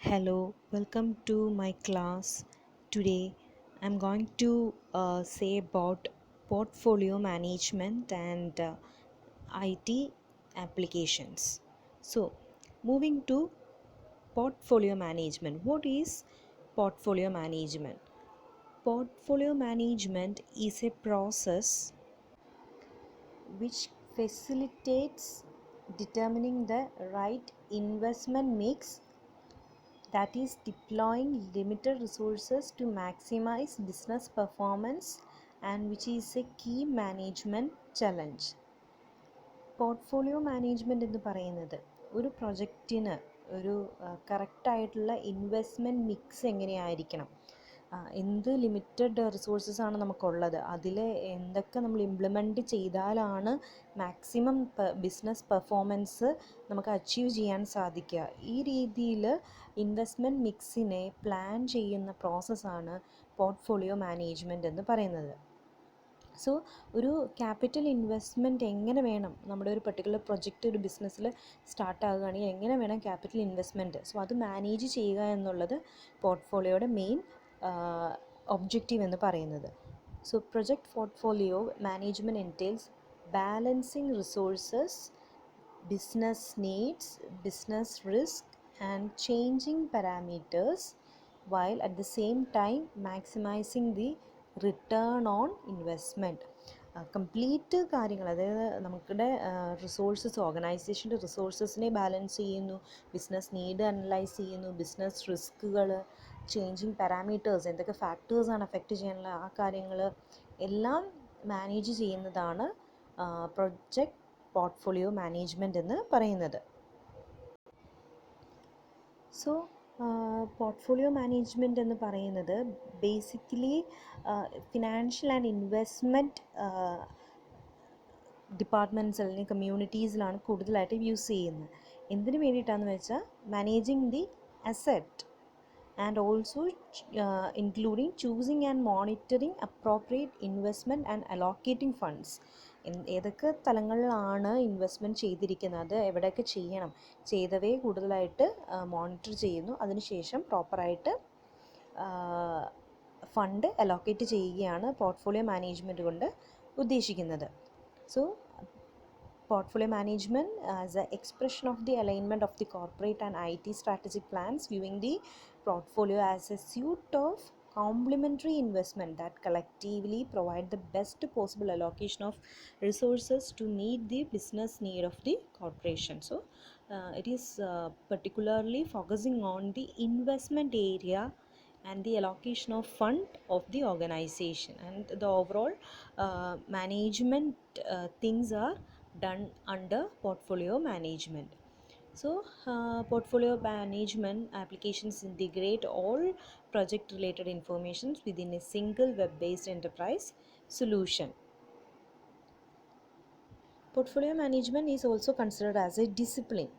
Hello, welcome to my class. Today I'm going to say about portfolio management and IT applications. So, moving to portfolio management. What is portfolio management? Portfolio management is a process which facilitates determining the right investment mix, that is deploying limited resources to maximize business performance, and which is a key management challenge. Portfolio management എന്ന് പറയുന്നത് ഒരു പ്രൊജക്റ്റിന് ഒരു കറക്റ്റായിട്ടുള്ള investment mix എങ്ങനെയായിരിക്കണം, എന്ത് limited റിസോഴ്സസാണ് നമുക്കുള്ളത്, അതിൽ എന്തൊക്കെ നമ്മൾ ഇംപ്ലിമെൻറ്റ് ചെയ്താലാണ് മാക്സിമം ബിസിനസ് പെർഫോമൻസ് നമുക്ക് അച്ചീവ് ചെയ്യാൻ സാധിക്കുക. ഈ രീതിയിൽ ഇൻവെസ്റ്റ്മെൻറ്റ് മിക്സിനെ പ്ലാൻ ചെയ്യുന്ന പ്രോസസ്സാണ് പോർട്ട്ഫോളിയോ മാനേജ്മെൻറ്റ് എന്ന് പറയുന്നത്. സോ ഒരു ക്യാപിറ്റൽ ഇൻവെസ്റ്റ്മെൻറ്റ് എങ്ങനെ വേണം, നമ്മുടെ ഒരു പെർട്ടിക്കുലർ പ്രൊജക്റ്റ് ഒരു ബിസിനസ്സിൽ സ്റ്റാർട്ടാകുകയാണെങ്കിൽ എങ്ങനെ വേണം ക്യാപിറ്റൽ ഇൻവെസ്റ്റ്മെൻറ്റ്, സോ അത് മാനേജ് ചെയ്യുക എന്നുള്ളത് പോർട്ട്ഫോളിയോയുടെ മെയിൻ ഒബ്ജക്റ്റീവ് എന്ന് പറയുന്നത്. So project portfolio management entails balancing resources, business needs, business risk, and changing parameters, while at the same time maximizing the return on investment. Complete കാര്യങ്ങൾ, അതായത് നമുക്കിടെ resources, ഓർഗനൈസേഷൻ്റെ റിസോഴ്സസിനെ balance ചെയ്യുന്നു, business need analyse ചെയ്യുന്നു, business റിസ്കുകൾ, changing parameters, എന്തൊക്കെ ഫാക്ടേഴ്സാണ് affect ചെയ്യാനുള്ള ആ കാര്യങ്ങൾ എല്ലാം manage ചെയ്യുന്നതാണ് പ്രൊജക്റ്റ് പോർട്ട്ഫോളിയോ മാനേജ്മെൻറ്റ് എന്ന് പറയുന്നത്. സോ പോർട്ട്ഫോളിയോ മാനേജ്മെൻറ്റ് എന്ന് പറയുന്നത് basically financial and investment departments അല്ലെങ്കിൽ കമ്മ്യൂണിറ്റീസിലാണ് കൂടുതലായിട്ട് യൂസ് ചെയ്യുന്നത്. എന്തിനു വേണ്ടിയിട്ടാണെന്ന് വെച്ചാൽ managing the asset and also including choosing and monitoring appropriate investment and allocating funds. ഏതൊക്കെ തലങ്ങളിലാണ് ഇൻവെസ്റ്റ്മെൻറ്റ് ചെയ്തിരിക്കുന്നത്, എവിടെയൊക്കെ ചെയ്യണം, ചെയ്തവയെ കൂടുതലായിട്ട് മോണിറ്റർ ചെയ്യുന്നു, അതിനുശേഷം പ്രോപ്പറായിട്ട് ഫണ്ട് അലോക്കേറ്റ് ചെയ്യുകയാണ് പോർട്ട്ഫോളിയോ മാനേജ്മെൻറ്റ് കൊണ്ട് ഉദ്ദേശിക്കുന്നത്. So portfolio management as an expression of the alignment of the corporate and IT strategic plans, viewing the portfolio as a suite of complementary investment that collectively provide the best possible allocation of resources to meet the business need of the corporation. So it is particularly focusing on the investment area and the allocation of fund of the organization, and the overall management things are done under portfolio management. So portfolio management applications integrate all project related informations within a single web based enterprise solution. Portfolio management is also considered as a discipline.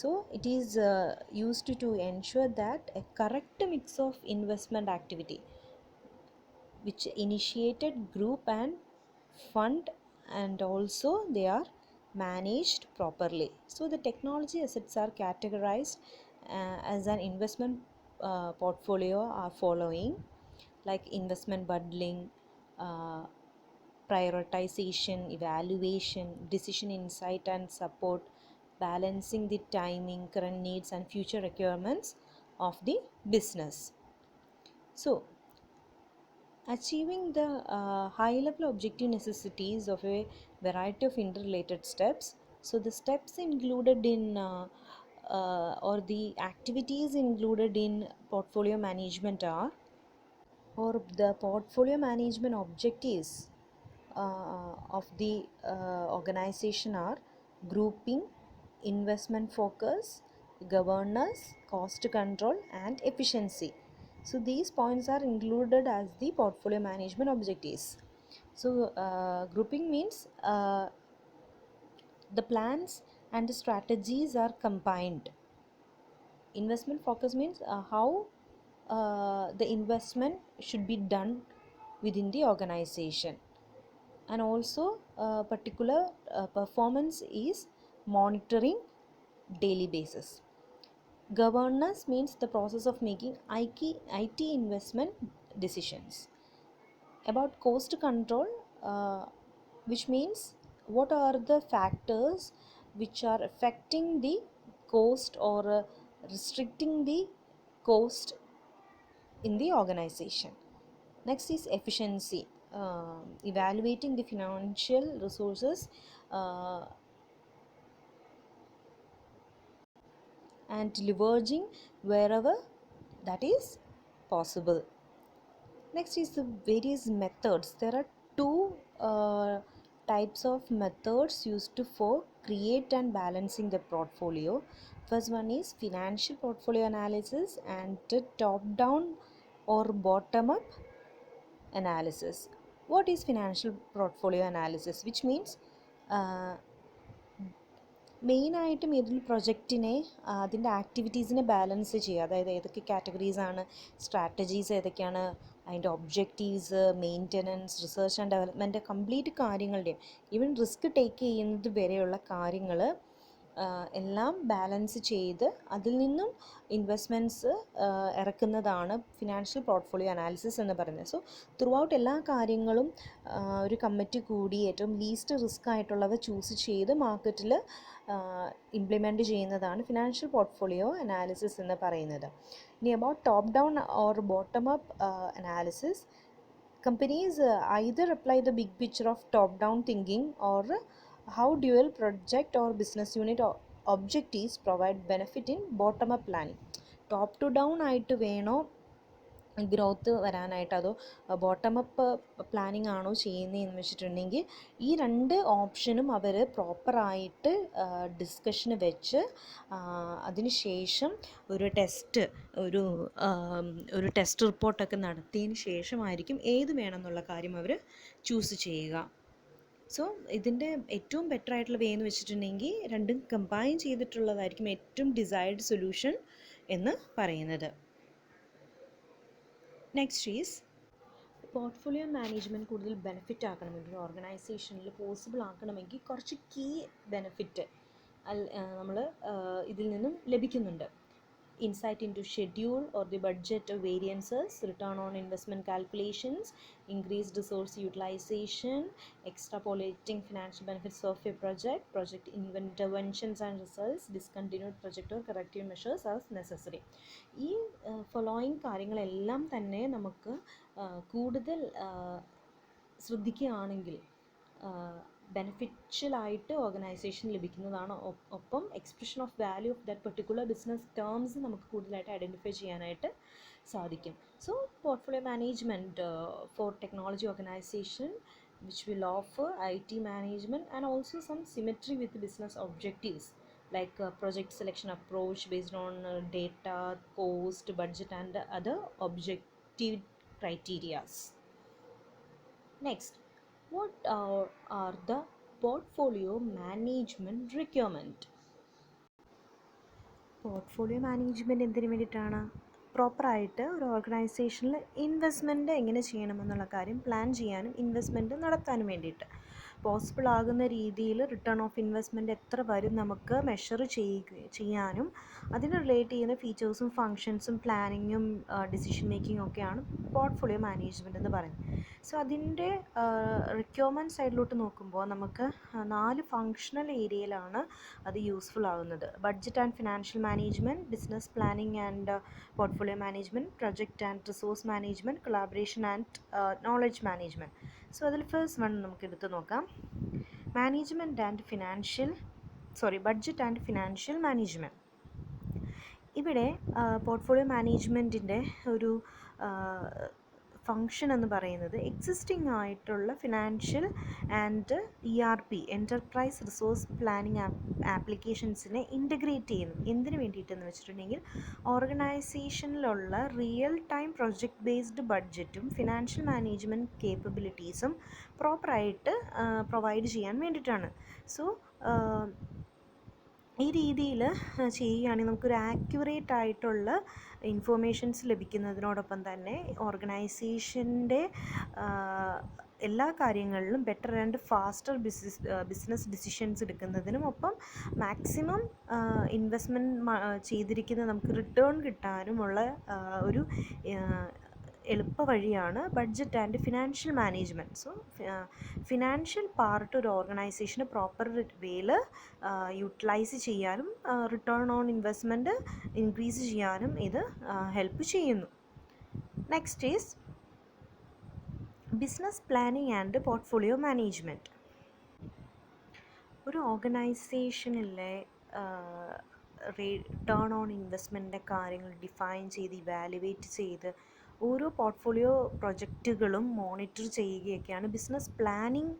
So it is used to ensure that a correct mix of investment activity which initiated group and fund, and also they are managed properly. So the technology assets are categorized as an investment portfolio are following, like investment bundling, uh, prioritization, evaluation, decision insight and support, balancing the timing, current needs and future requirements of the business. So achieving the high level objective necessities of a variety of interrelated steps. So the steps included in or the activities included in portfolio management are, or the portfolio management objectives of the organization are: grouping, investment focus, governance, cost control and efficiency. So these points are included as the portfolio management objectives. So grouping means the plans and the strategies are combined. Investment focus means how the investment should be done within the organization, and also particular performance is monitoring daily basis. Governance means the process of making IT investment decisions. About cost control, which means what are the factors which are affecting the cost or restricting the cost in the organization. Next is efficiency, evaluating the financial resources and leveraging wherever that is possible. Next is the various methods. There are two types of methods used for create and balancing the portfolio. First one is financial portfolio analysis and top down or bottom up analysis. What is financial portfolio analysis? Which means മെയിനായിട്ടും ഇതിൽ പ്രൊജക്റ്റിനെ അതിൻ്റെ ആക്ടിവിറ്റീസിനെ balance ചെയ്യുക. അതായത് ഏതൊക്കെ കാറ്റഗറീസാണ്, strategies ഏതൊക്കെയാണ്, അതിൻ്റെ objectives, maintenance, research and development, complete കാര്യങ്ങളുടെയും ഈവൻ റിസ്ക് ടേക്ക് ചെയ്യുന്നത് വരെയുള്ള കാര്യങ്ങൾ എല്ലാം ബാലൻസ് ചെയ്ത് അതിൽ നിന്നും ഇൻവെസ്റ്റ്മെൻറ്റ്സ് ഇറക്കുന്നതാണ് ഫിനാൻഷ്യൽ പോർട്ട്ഫോളിയോ അനാലിസിസ് എന്ന് പറയുന്നത്. സോ ത്രൂ ഔട്ട് എല്ലാ കാര്യങ്ങളും ഒരു കമ്മിറ്റി കൂടി ഏറ്റവും ലീസ്റ്റ് റിസ്ക് ആയിട്ടുള്ളവ ചൂസ് ചെയ്ത് മാർക്കറ്റിൽ ഇംപ്ലിമെൻറ്റ് ചെയ്യുന്നതാണ് ഫിനാൻഷ്യൽ പോർട്ട്ഫോളിയോ അനാലിസിസ് എന്ന് പറയുന്നത്. ഇനി about top down or bottom up analysis, companies either apply the big picture of top down thinking or how dual project or business unit objectives provide benefit in bottom up planning. Top to down ആയിട്ട് വേണോ growth വരാനായിട്ട്, അതോ bottom up planning ആണോ ചെയ്യുന്നതെന്ന് വെച്ചിട്ടുണ്ടെങ്കിൽ ഈ രണ്ട് ഓപ്ഷനും അവർ പ്രോപ്പറായിട്ട് ഡിസ്കഷന് വെച്ച് അതിന് ശേഷം ഒരു ടെസ്റ്റ് റിപ്പോർട്ടൊക്കെ നടത്തിയതിന് ശേഷമായിരിക്കും ഏത് വേണമെന്നുള്ള കാര്യം അവർ ചൂസ് ചെയ്യുക. സോ ഇതിൻ്റെ ഏറ്റവും ബെറ്റർ ആയിട്ടുള്ള വേ എന്ന് വെച്ചിട്ടുണ്ടെങ്കിൽ രണ്ടും കമ്പൈൻ ചെയ്തിട്ടുള്ളതായിരിക്കും ഏറ്റവും ഡിസൈർഡ് സൊല്യൂഷൻ എന്ന് പറയുന്നത്. നെക്സ്റ്റ് ഈസ് പോർട്ട്ഫോളിയോ മാനേജ്മെൻറ്റ് കൂടുതൽ ബെനിഫിറ്റ് ആക്കണമെങ്കിൽ, ഓർഗനൈസേഷനിൽ പോസിബിൾ ആക്കണമെങ്കിൽ കുറച്ച് കീ ബെനിഫിറ്റ് നമ്മൾ ഇതിൽ നിന്നും ലഭിക്കുന്നുണ്ട്. Insight into schedule or the budget variances, return on investment calculations, increased resource utilization, extrapolating financial benefits of a project interventions and results, discontinued project or corrective measures as necessary. ഈ following കാര്യങ്ങളെല്ലാം തന്നെ നമുക്ക് കൂടുതൽ ശ്രദ്ധിക്കുകയാണെങ്കിൽ ബെനിഫിഷ്യലായിട്ട് organisation ലഭിക്കുന്നതാണ്. ഒപ്പം expression of value of that particular business terms നമുക്ക് കൂടുതലായിട്ട് ഐഡൻറ്റിഫൈ ചെയ്യാനായിട്ട് സാധിക്കും. So portfolio management four technology organisation which will offer IT management and also some symmetry with business objectives like project selection approach based on data, cost, budget and other objective criterias. Next, what are the portfolio management requirement? Portfolio management എന്തിനു വേണ്ടിയിട്ടാണ്? പ്രോപ്പറായിട്ട് ഒരു ഓർഗനൈസേഷനിൽ investment എങ്ങനെ ചെയ്യണമെന്നുള്ള കാര്യം plan ചെയ്യാനും investment നടത്താനും വേണ്ടിയിട്ട്, പോസിബിൾ ആകുന്ന രീതിയിൽ റിട്ടേൺ ഓഫ് ഇൻവെസ്റ്റ്മെൻറ്റ് എത്ര വരും നമുക്ക് മെഷർ ചെയ്യാനും അതിന് റിലേറ്റ് ചെയ്യുന്ന ഫീച്ചേഴ്സും ഫങ്ഷൻസും പ്ലാനിങ്ങും ഡിസിഷൻ മേക്കിങ്ങും ഒക്കെയാണ് പോർട്ട്ഫോളിയോ മാനേജ്മെൻറ്റ് എന്ന് പറയുന്നത്. സോ അതിൻ്റെ റിക്വയർമെൻറ്റ് സൈഡിലോട്ട് നോക്കുമ്പോൾ നമുക്ക് 4 ഫങ്ഷണൽ ഏരിയയിലാണ് അത് യൂസ്ഫുൾ ആകുന്നത്. Budget and financial management, business planning and portfolio management, project and resource management, collaboration and knowledge management. So അതിൽ ഫസ്റ്റ് വൺ നമുക്ക് എടുത്ത് നോക്കാം. Budget and financial management. ഇവിടെ പോർട്ട്ഫോളിയോ മാനേജ്മെൻറ്റിൻ്റെ ഒരു ഫങ്ഷൻ എന്ന് പറയുന്നത് എക്സിസ്റ്റിംഗ് ആയിട്ടുള്ള financial and ERP enterprise resource planning ആപ്ലിക്കേഷൻസിനെ ഇൻ്റഗ്രേറ്റ് ചെയ്യുന്നു. എന്തിനു വേണ്ടിയിട്ടെന്ന് വെച്ചിട്ടുണ്ടെങ്കിൽ ഓർഗനൈസേഷനിലുള്ള റിയൽ ടൈം പ്രൊജക്റ്റ് ബേസ്ഡ് ബഡ്ജറ്റും ഫിനാൻഷ്യൽ മാനേജ്മെൻറ്റ് കേപ്പബിലിറ്റീസും പ്രോപ്പറായിട്ട് പ്രൊവൈഡ് ചെയ്യാൻ വേണ്ടിയിട്ടാണ്. സോ ഈ രീതിയിൽ ചെയ്യുകയാണെങ്കിൽ നമുക്കൊരു ആക്യുറേറ്റ് ആയിട്ടുള്ള ഇൻഫോർമേഷൻസ് ലഭിക്കുന്നതിനോടൊപ്പം തന്നെ ഓർഗനൈസേഷൻ്റെ എല്ലാ കാര്യങ്ങളിലും better and faster business decisions എടുക്കുന്നതിനും ഒപ്പം മാക്സിമം ഇൻവെസ്റ്റ്മെൻറ്റ് ചെയ്തിരിക്കുന്ന നമുക്ക് റിട്ടേൺ കിട്ടാനുമുള്ള ഒരു എളുപ്പ വഴിയാണ് budget and financial management. So financial part ഒരു ഓർഗനൈസേഷന് പ്രോപ്പർ വേയിൽ യൂട്ടിലൈസ് ചെയ്യാനും റിട്ടേൺ ഓൺ ഇൻവെസ്റ്റ്മെൻറ്റ് ഇൻക്രീസ് ചെയ്യാനും ഇത് ഹെൽപ്പ് ചെയ്യുന്നു. Next is business planning and portfolio management. ഒരു ഓർഗനൈസേഷനിലെ റിട്ടേൺ ഓൺ ഇൻവെസ്റ്റ്മെൻറ്റിൻ്റെ കാര്യങ്ങൾ ഡിഫൈൻ ചെയ്ത് ഇവാലുവേറ്റ് ചെയ്ത് ഓരോ പോർട്ട്ഫോളിയോ പ്രൊജക്റ്റുകളും മോണിറ്റർ ചെയ്യുകയൊക്കെയാണ് business planning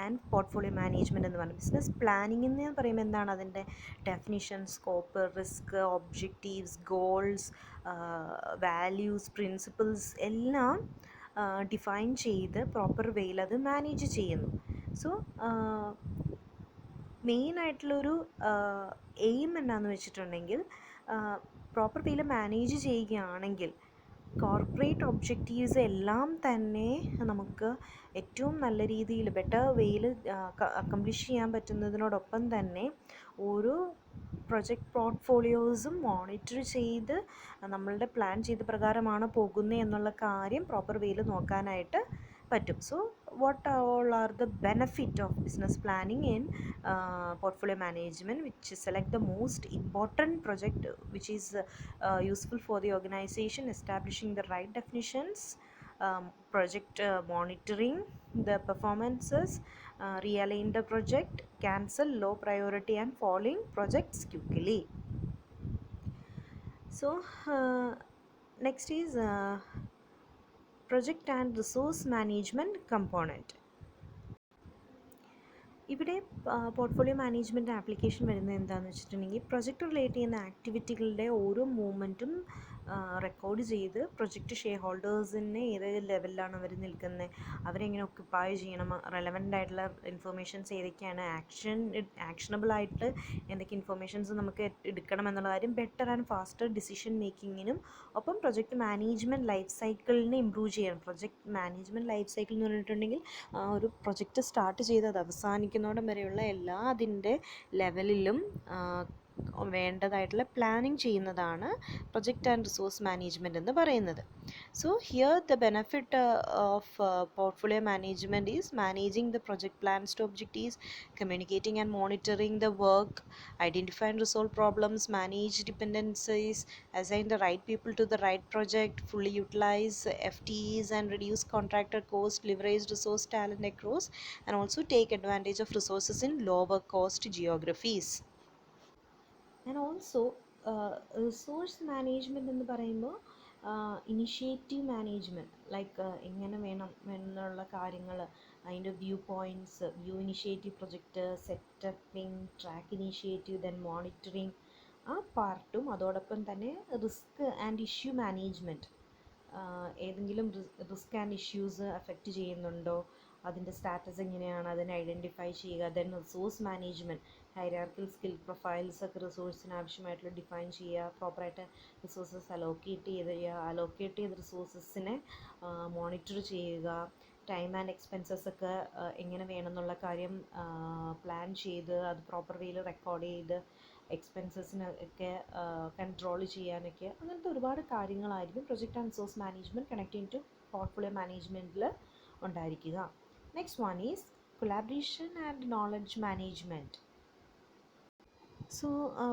and portfolio management എന്ന് പറയുന്നത്. ബിസിനസ് പ്ലാനിങ് എന്ന് പറയുമ്പോൾ എന്താണ് അതിൻ്റെ definition, scope, risk, objectives, goals, values, principles എല്ലാം ഡിഫൈൻ ചെയ്ത് പ്രോപ്പർ വേയിൽ അത് മാനേജ് ചെയ്യുന്നു. സോ മെയിനായിട്ടുള്ളൊരു എയിം എന്നാന്ന് വെച്ചിട്ടുണ്ടെങ്കിൽ പ്രോപ്പർ വേയിൽ മാനേജ് ചെയ്യുകയാണെങ്കിൽ കോർപ്പറേറ്റ് ഒബ്ജക്റ്റീവ്സ് എല്ലാം തന്നെ നമുക്ക് ഏറ്റവും നല്ല രീതിയിൽ ബെറ്റർ വേയിൽ അക്കംപ്ലിഷ് ചെയ്യാൻ പറ്റുന്നതിനോടൊപ്പം തന്നെ ഓരോ പ്രൊജക്റ്റ് പോർട്ട്ഫോളിയോസും മോണിറ്റർ ചെയ്ത് നമ്മളുടെ പ്ലാൻ ചെയ്ത പ്രകാരമാണ് പോകുന്നത് എന്നുള്ള കാര്യം പ്രോപ്പർ വേയിൽ നോക്കാനായിട്ട് പറ്റും. So what all are the benefit of business planning in portfolio management, which select the most important project which is useful for the organization, establishing the right definitions, project monitoring the performances, realign the project, cancel low priority and falling projects quickly. So next is project and resource management component. ഇവിടെ portfolio management application വരുന്നത് എന്താണെന്ന് വെച്ചിട്ടുണ്ടെങ്കിൽ project relate ചെയ്യുന്ന ആക്ടിവിറ്റികളുടെ ഓരോ മൂവ്മെൻറ്റും record ചെയ്ത് project share ഹോൾഡേഴ്സിനെ ഏത് ലെവലിലാണ് അവർ നിൽക്കുന്നത്, അവരെങ്ങനെ ഒക്യുപ്പൈ ചെയ്യണം, റെലവൻ്റ് ആയിട്ടുള്ള ഇൻഫർമേഷൻസ് ഏതൊക്കെയാണ്, ആക്ഷനബിൾ ആയിട്ട് എന്തൊക്കെ ഇൻഫർമേഷൻസ് നമുക്ക് എടുക്കണം എന്നുള്ള കാര്യം ബെറ്റർ ആൻഡ് ഫാസ്റ്റർ ഡിസിഷൻ മേക്കിങ്ങിനും ഒപ്പം പ്രൊജക്റ്റ് മാനേജ്മെൻറ്റ് ലൈഫ് സൈക്കിളിനെ ഇമ്പ്രൂവ് ചെയ്യണം. പ്രൊജക്റ്റ് മാനേജ്മെൻറ്റ് ലൈഫ് സൈക്കിൾ എന്ന് പറഞ്ഞിട്ടുണ്ടെങ്കിൽ ഒരു പ്രൊജക്റ്റ് സ്റ്റാർട്ട് ചെയ്ത് അത് അവസാനിക്കുന്നോടം വരെയുള്ള എല്ലാ അതിൻ്റെ ലെവലിലും വേണ്ടതായിട്ടുള്ള പ്ലാനിങ് ചെയ്യുന്നതാണ് പ്രൊജക്റ്റ് ആൻഡ് റിസോഴ്സ് മാനേജ്മെൻറ്റ് എന്ന് പറയുന്നത്. So here the benefit of portfolio management is managing the project plans to objectives, communicating and monitoring the work, identify and resolve problems, manage dependencies, assign the right people to the right project, fully utilize FTEs and reduce contractor cost, leverage resource talent across, and also take advantage of resources in lower cost geographies. And also resource management എന്ന് പറയുമ്പോൾ initiative management like എങ്ങനെ വേണം എന്നുള്ള കാര്യങ്ങൾ, അതിൻ്റെ view points, view initiative project, സെറ്റപ്പിംഗ്, track initiative, then monitoring, ആ പാർട്ടും അതോടൊപ്പം തന്നെ റിസ്ക് ആൻഡ് ഇഷ്യൂ മാനേജ്മെൻറ്റ്, ഏതെങ്കിലും റിസ്ക് ആൻഡ് ഇഷ്യൂസ് അഫക്റ്റ് ചെയ്യുന്നുണ്ടോ, അതിൻ്റെ സ്റ്റാറ്റസ് എങ്ങനെയാണ്, അതിനെ ഐഡൻറ്റിഫൈ ചെയ്യുക. ദെൻ റിസോഴ്സ് മാനേജ്മെൻറ്റ്, ഹൈറാർക്കിൽ സ്കിൽ പ്രൊഫൈൽസ് ഒക്കെ റിസോഴ്സിന് ആവശ്യമായിട്ടുള്ള ഡിഫൈൻ ചെയ്യുക, പ്രോപ്പറായിട്ട് റിസോഴ്സസ് അലോക്കേറ്റ് ചെയ്ത റിസോഴ്സസിനെ മോണിറ്റർ ചെയ്യുക, ടൈം ആൻഡ് എക്സ്പെൻസസ് ഒക്കെ എങ്ങനെ വേണമെന്നുള്ള കാര്യം പ്ലാൻ ചെയ്ത് അത് പ്രോപ്പർ വേയിൽ റെക്കോർഡ് ചെയ്ത് എക്സ്പെൻസസിനൊക്കെ കൺട്രോൾ ചെയ്യാനൊക്കെ അങ്ങനത്തെ ഒരുപാട് കാര്യങ്ങളായിരിക്കും project and resource management connecting to portfolio മാനേജ്മെൻറ്റിൽ ഉണ്ടായിരിക്കുക. Next one is collaboration and knowledge management. So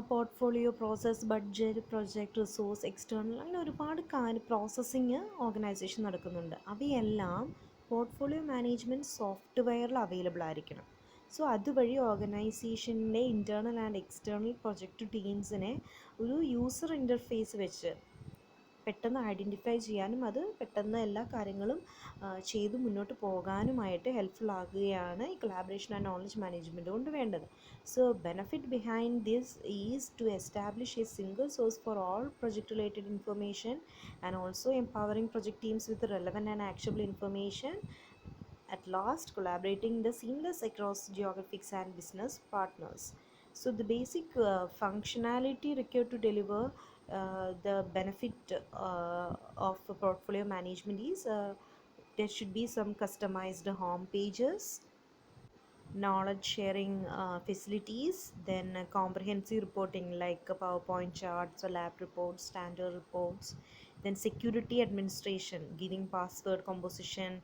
portfolio, process, budget, project, resource, external, അങ്ങനെ ഒരുപാട് പ്രോസസ്സിങ് ഓർഗനൈസേഷൻ നടക്കുന്നുണ്ട്. അവയെല്ലാം പോർട്ട്ഫോളിയോ മാനേജ്മെൻറ്റ് സോഫ്റ്റ്വെയറിൽ അവൈലബിൾ ആയിരിക്കണം. സോ അതുവഴി ഓർഗനൈസേഷൻ്റെ ഇൻറ്റേർണൽ ആൻഡ് എക്സ്റ്റേണൽ പ്രൊജക്റ്റ് ടീംസിനെ ഒരു യൂസർ ഇൻ്റർഫേസ് വെച്ച് പെട്ടെന്ന് ഐഡൻറ്റിഫൈ ചെയ്യാനും അത് പെട്ടെന്ന് എല്ലാ കാര്യങ്ങളും ചെയ്ത് മുന്നോട്ട് പോകാനുമായിട്ട് ഹെൽപ്ഫുൾ ആകുകയാണ് ഈ കൊളാബറേഷൻ ആൻഡ് നോളജ് മാനേജ്മെൻറ്റ് കൊണ്ട് വേണ്ടത്. So benefit behind this is to establish a single source for all project related information and also empowering project teams with relevant and actionable information. At last, collaborating the seamless across geographics and business partners. So the basic functionality required to deliver the benefit of portfolio management is there should be some customized home pages, knowledge sharing facilities, then comprehensive reporting like PowerPoint charts or lab reports, standard reports, then security administration, giving password composition,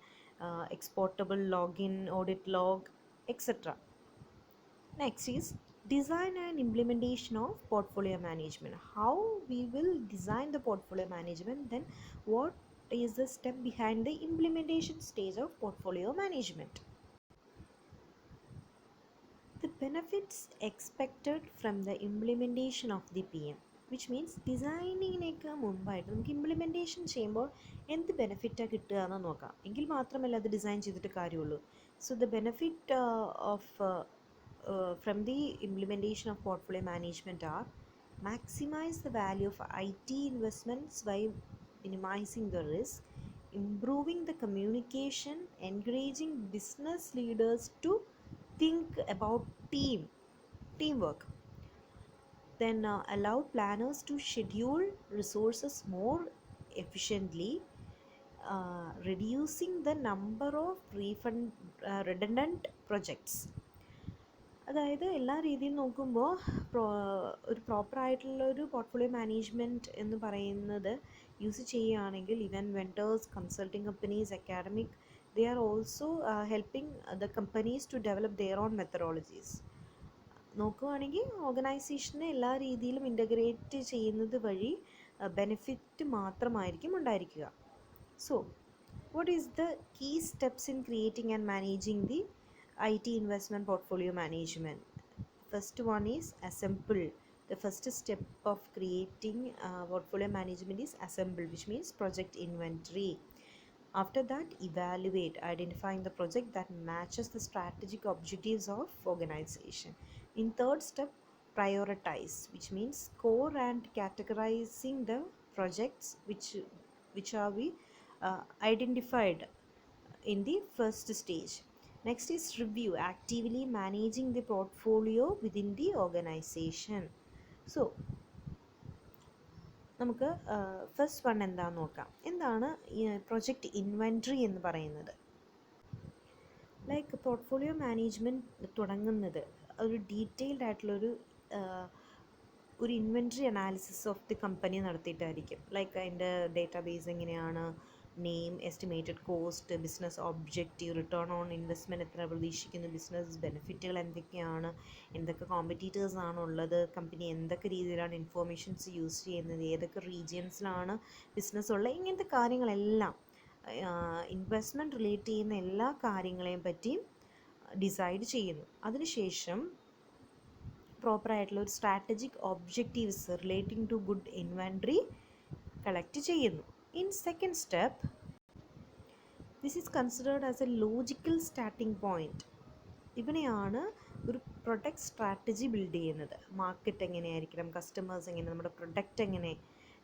exportable login, audit log, etc. Next is design and implementation of portfolio management. How we will design the portfolio management, then what is the step behind the implementation stage of portfolio management. The benefits expected from the implementation of the PM, which means ഡിസൈനിങ്ങിനേക്ക് മുമ്പായിട്ട് നമുക്ക് implementation ചെയ്യുമ്പോൾ എന്ത് ബെനിഫിറ്റാണ് കിട്ടുക എന്ന് നോക്കാം. എങ്കിൽ മാത്രമല്ല അത് ഡിസൈൻ ചെയ്തിട്ട് കാര്യമുള്ളൂ. So the benefit of from the implementation of portfolio management are maximize the value of IT investments by minimizing the risk, improving the communication, encouraging business leaders to think about teamwork, then allow planners to schedule resources more efficiently, reducing the number of redundant projects. അതായത് എല്ലാ രീതിയിൽ നോക്കുമ്പോൾ ഒരു പ്രോപ്പറായിട്ടുള്ള ഒരു portfolio management എന്ന് പറയുന്നത് use ചെയ്യുകയാണെങ്കിൽ even vendors, consulting companies, academic, they are also helping the companies to develop their own methodologies. നോക്കുകയാണെങ്കിൽ ഓർഗനൈസേഷനെ എല്ലാ രീതിയിലും ഇൻ്റഗ്രേറ്റ് ചെയ്യുന്നത് വഴി ബെനിഫിറ്റ് മാത്രമായിരിക്കും ഉണ്ടായിരിക്കുക. So what is the key steps in creating and managing the IT investment portfolio management? First one is assemble. The first step of creating portfolio management is assemble, which means project inventory. After that, evaluate, identifying the project that matches the strategic objectives of organization. In third step, prioritize, which means score and categorizing the projects which are we identified in the first stage. Next is review, actively managing the portfolio within the organization. So നമുക്ക് first one എന്താണെന്ന് നോക്കാം. എന്താണ് project inventory എന്ന് പറയുന്നത്? Like portfolio management തുടങ്ങുന്നത് ഒരു detailed ആയിട്ടുള്ളൊരു ഒരു inventory analysis of the company നടത്തിയിട്ടായിരിക്കും. ലൈക്ക് അതിൻ്റെ ഡേറ്റാബേസ് എങ്ങനെയാണ്, name, estimated cost, business objective, return on investment എത്ര പ്രതീക്ഷിക്കുന്നു, ബിസിനസ് ബെനിഫിറ്റുകൾ എന്തൊക്കെയാണ്, എന്തൊക്കെ കോമ്പറ്റീറ്റേഴ്സ് ആണുള്ളത്, കമ്പനി എന്തൊക്കെ രീതിയിലാണ് ഇൻഫോർമേഷൻസ് യൂസ് ചെയ്യുന്നത്, ഏതൊക്കെ റീജിയൻസിലാണ് ബിസിനസ് ഉള്ളത്, ഇങ്ങനത്തെ കാര്യങ്ങളെല്ലാം ഇൻവെസ്റ്റ്മെൻറ്റ് റിലേറ്റ് ചെയ്യുന്ന എല്ലാ കാര്യങ്ങളെയും പറ്റിയും ഡിസൈഡ് ചെയ്യുന്നു. അതിനുശേഷം പ്രോപ്പറായിട്ടുള്ള ഒരു strategic objectives relating to good inventory collect ചെയ്യുന്നു. In second step, this is considered as a logical starting point. ഇവിടെയാണ് ഒരു പ്രൊഡക്റ്റ് സ്ട്രാറ്റജി ബിൽഡ് ചെയ്യുന്നത്. മാർക്കറ്റ് എങ്ങനെയായിരിക്കണം, കസ്റ്റമേഴ്സ് എങ്ങനെ, നമ്മുടെ പ്രൊഡക്റ്റ്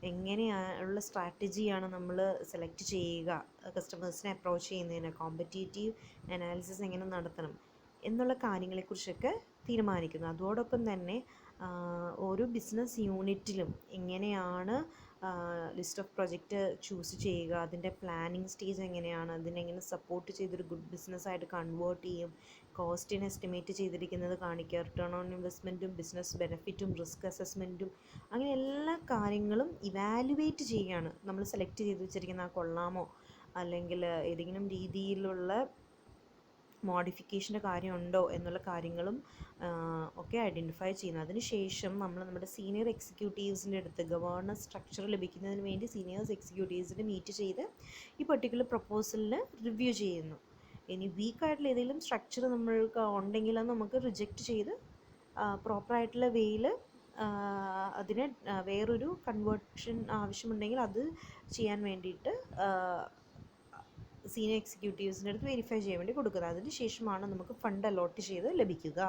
എങ്ങനെയുള്ള സ്ട്രാറ്റജിയാണ് നമ്മൾ സെലക്ട് ചെയ്യുക, കസ്റ്റമേഴ്സിനെ അപ്രോച്ച് ചെയ്യുന്നതിന്, കോമ്പറ്റീറ്റീവ് അനാലിസിസ് എങ്ങനെ നടത്തണം എന്നുള്ള കാര്യങ്ങളെക്കുറിച്ചൊക്കെ തീരുമാനിക്കുന്നു. അതോടൊപ്പം തന്നെ ഓരോ ബിസിനസ് യൂണിറ്റിലും എങ്ങനെയാണ് ലിസ്റ്റ് ഓഫ് പ്രൊജക്റ്റ് ചൂസ് ചെയ്യുക, അതിൻ്റെ പ്ലാനിങ് സ്റ്റേജ് എങ്ങനെയാണ്, അതിനെങ്ങനെ സപ്പോർട്ട് ചെയ്തൊരു ഗുഡ് ബിസിനസ്സായിട്ട് കൺവേർട്ട് ചെയ്യും, കോസ്റ്റിനെ എസ്റ്റിമേറ്റ് ചെയ്തിരിക്കുന്നത് കാണിക്കുക, റിട്ടേൺ ഓൺ ഇൻവെസ്റ്റ്മെൻറ്റും ബിസിനസ് ബെനിഫിറ്റും റിസ്ക് അസസ്മെൻറ്റും, അങ്ങനെ എല്ലാ കാര്യങ്ങളും ഇവാലുവേറ്റ് ചെയ്യുകയാണ്. നമ്മൾ സെലക്ട് ചെയ്ത് വെച്ചിരിക്കുന്ന കൊള്ളാമോ, അല്ലെങ്കിൽ ഏതെങ്കിലും രീതിയിലുള്ള മോഡിഫിക്കേഷൻ്റെ കാര്യമുണ്ടോ എന്നുള്ള കാര്യങ്ങളും ഒക്കെ ഐഡൻറ്റിഫൈ ചെയ്യുന്നു. അതിനുശേഷം നമ്മൾ നമ്മുടെ സീനിയർ എക്സിക്യൂട്ടീവ്സിൻ്റെ അടുത്ത് ഗവേണൻസ് സ്ട്രക്ചർ ലഭിക്കുന്നതിന് വേണ്ടി സീനിയേഴ്സ് എക്സിക്യൂട്ടീവ്സിനെ മീറ്റ് ചെയ്ത് ഈ പർട്ടിക്കുലർ പ്രപ്പോസലിന് റിവ്യൂ ചെയ്യുന്നു. ഇനി വീക്കായിട്ടുള്ള ഏതെങ്കിലും സ്ട്രക്ചർ നമ്മൾക്ക് ഉണ്ടെങ്കിൽ അത് നമുക്ക് റിജക്റ്റ് ചെയ്ത് പ്രോപ്പറായിട്ടുള്ള വേയിൽ അതിന് വേറൊരു കൺവേർഷൻ ആവശ്യമുണ്ടെങ്കിൽ അത് ചെയ്യാൻ വേണ്ടിയിട്ട് സീനിയർ എക്സിക്യൂട്ടീവ്സിൻ്റെ അടുത്ത് വെരിഫൈ ചെയ്യാൻ വേണ്ടി കൊടുക്കുന്നത്. അതിന് ശേഷമാണ് നമുക്ക് ഫണ്ട് അലോട്ട് ചെയ്ത് ലഭിക്കുക.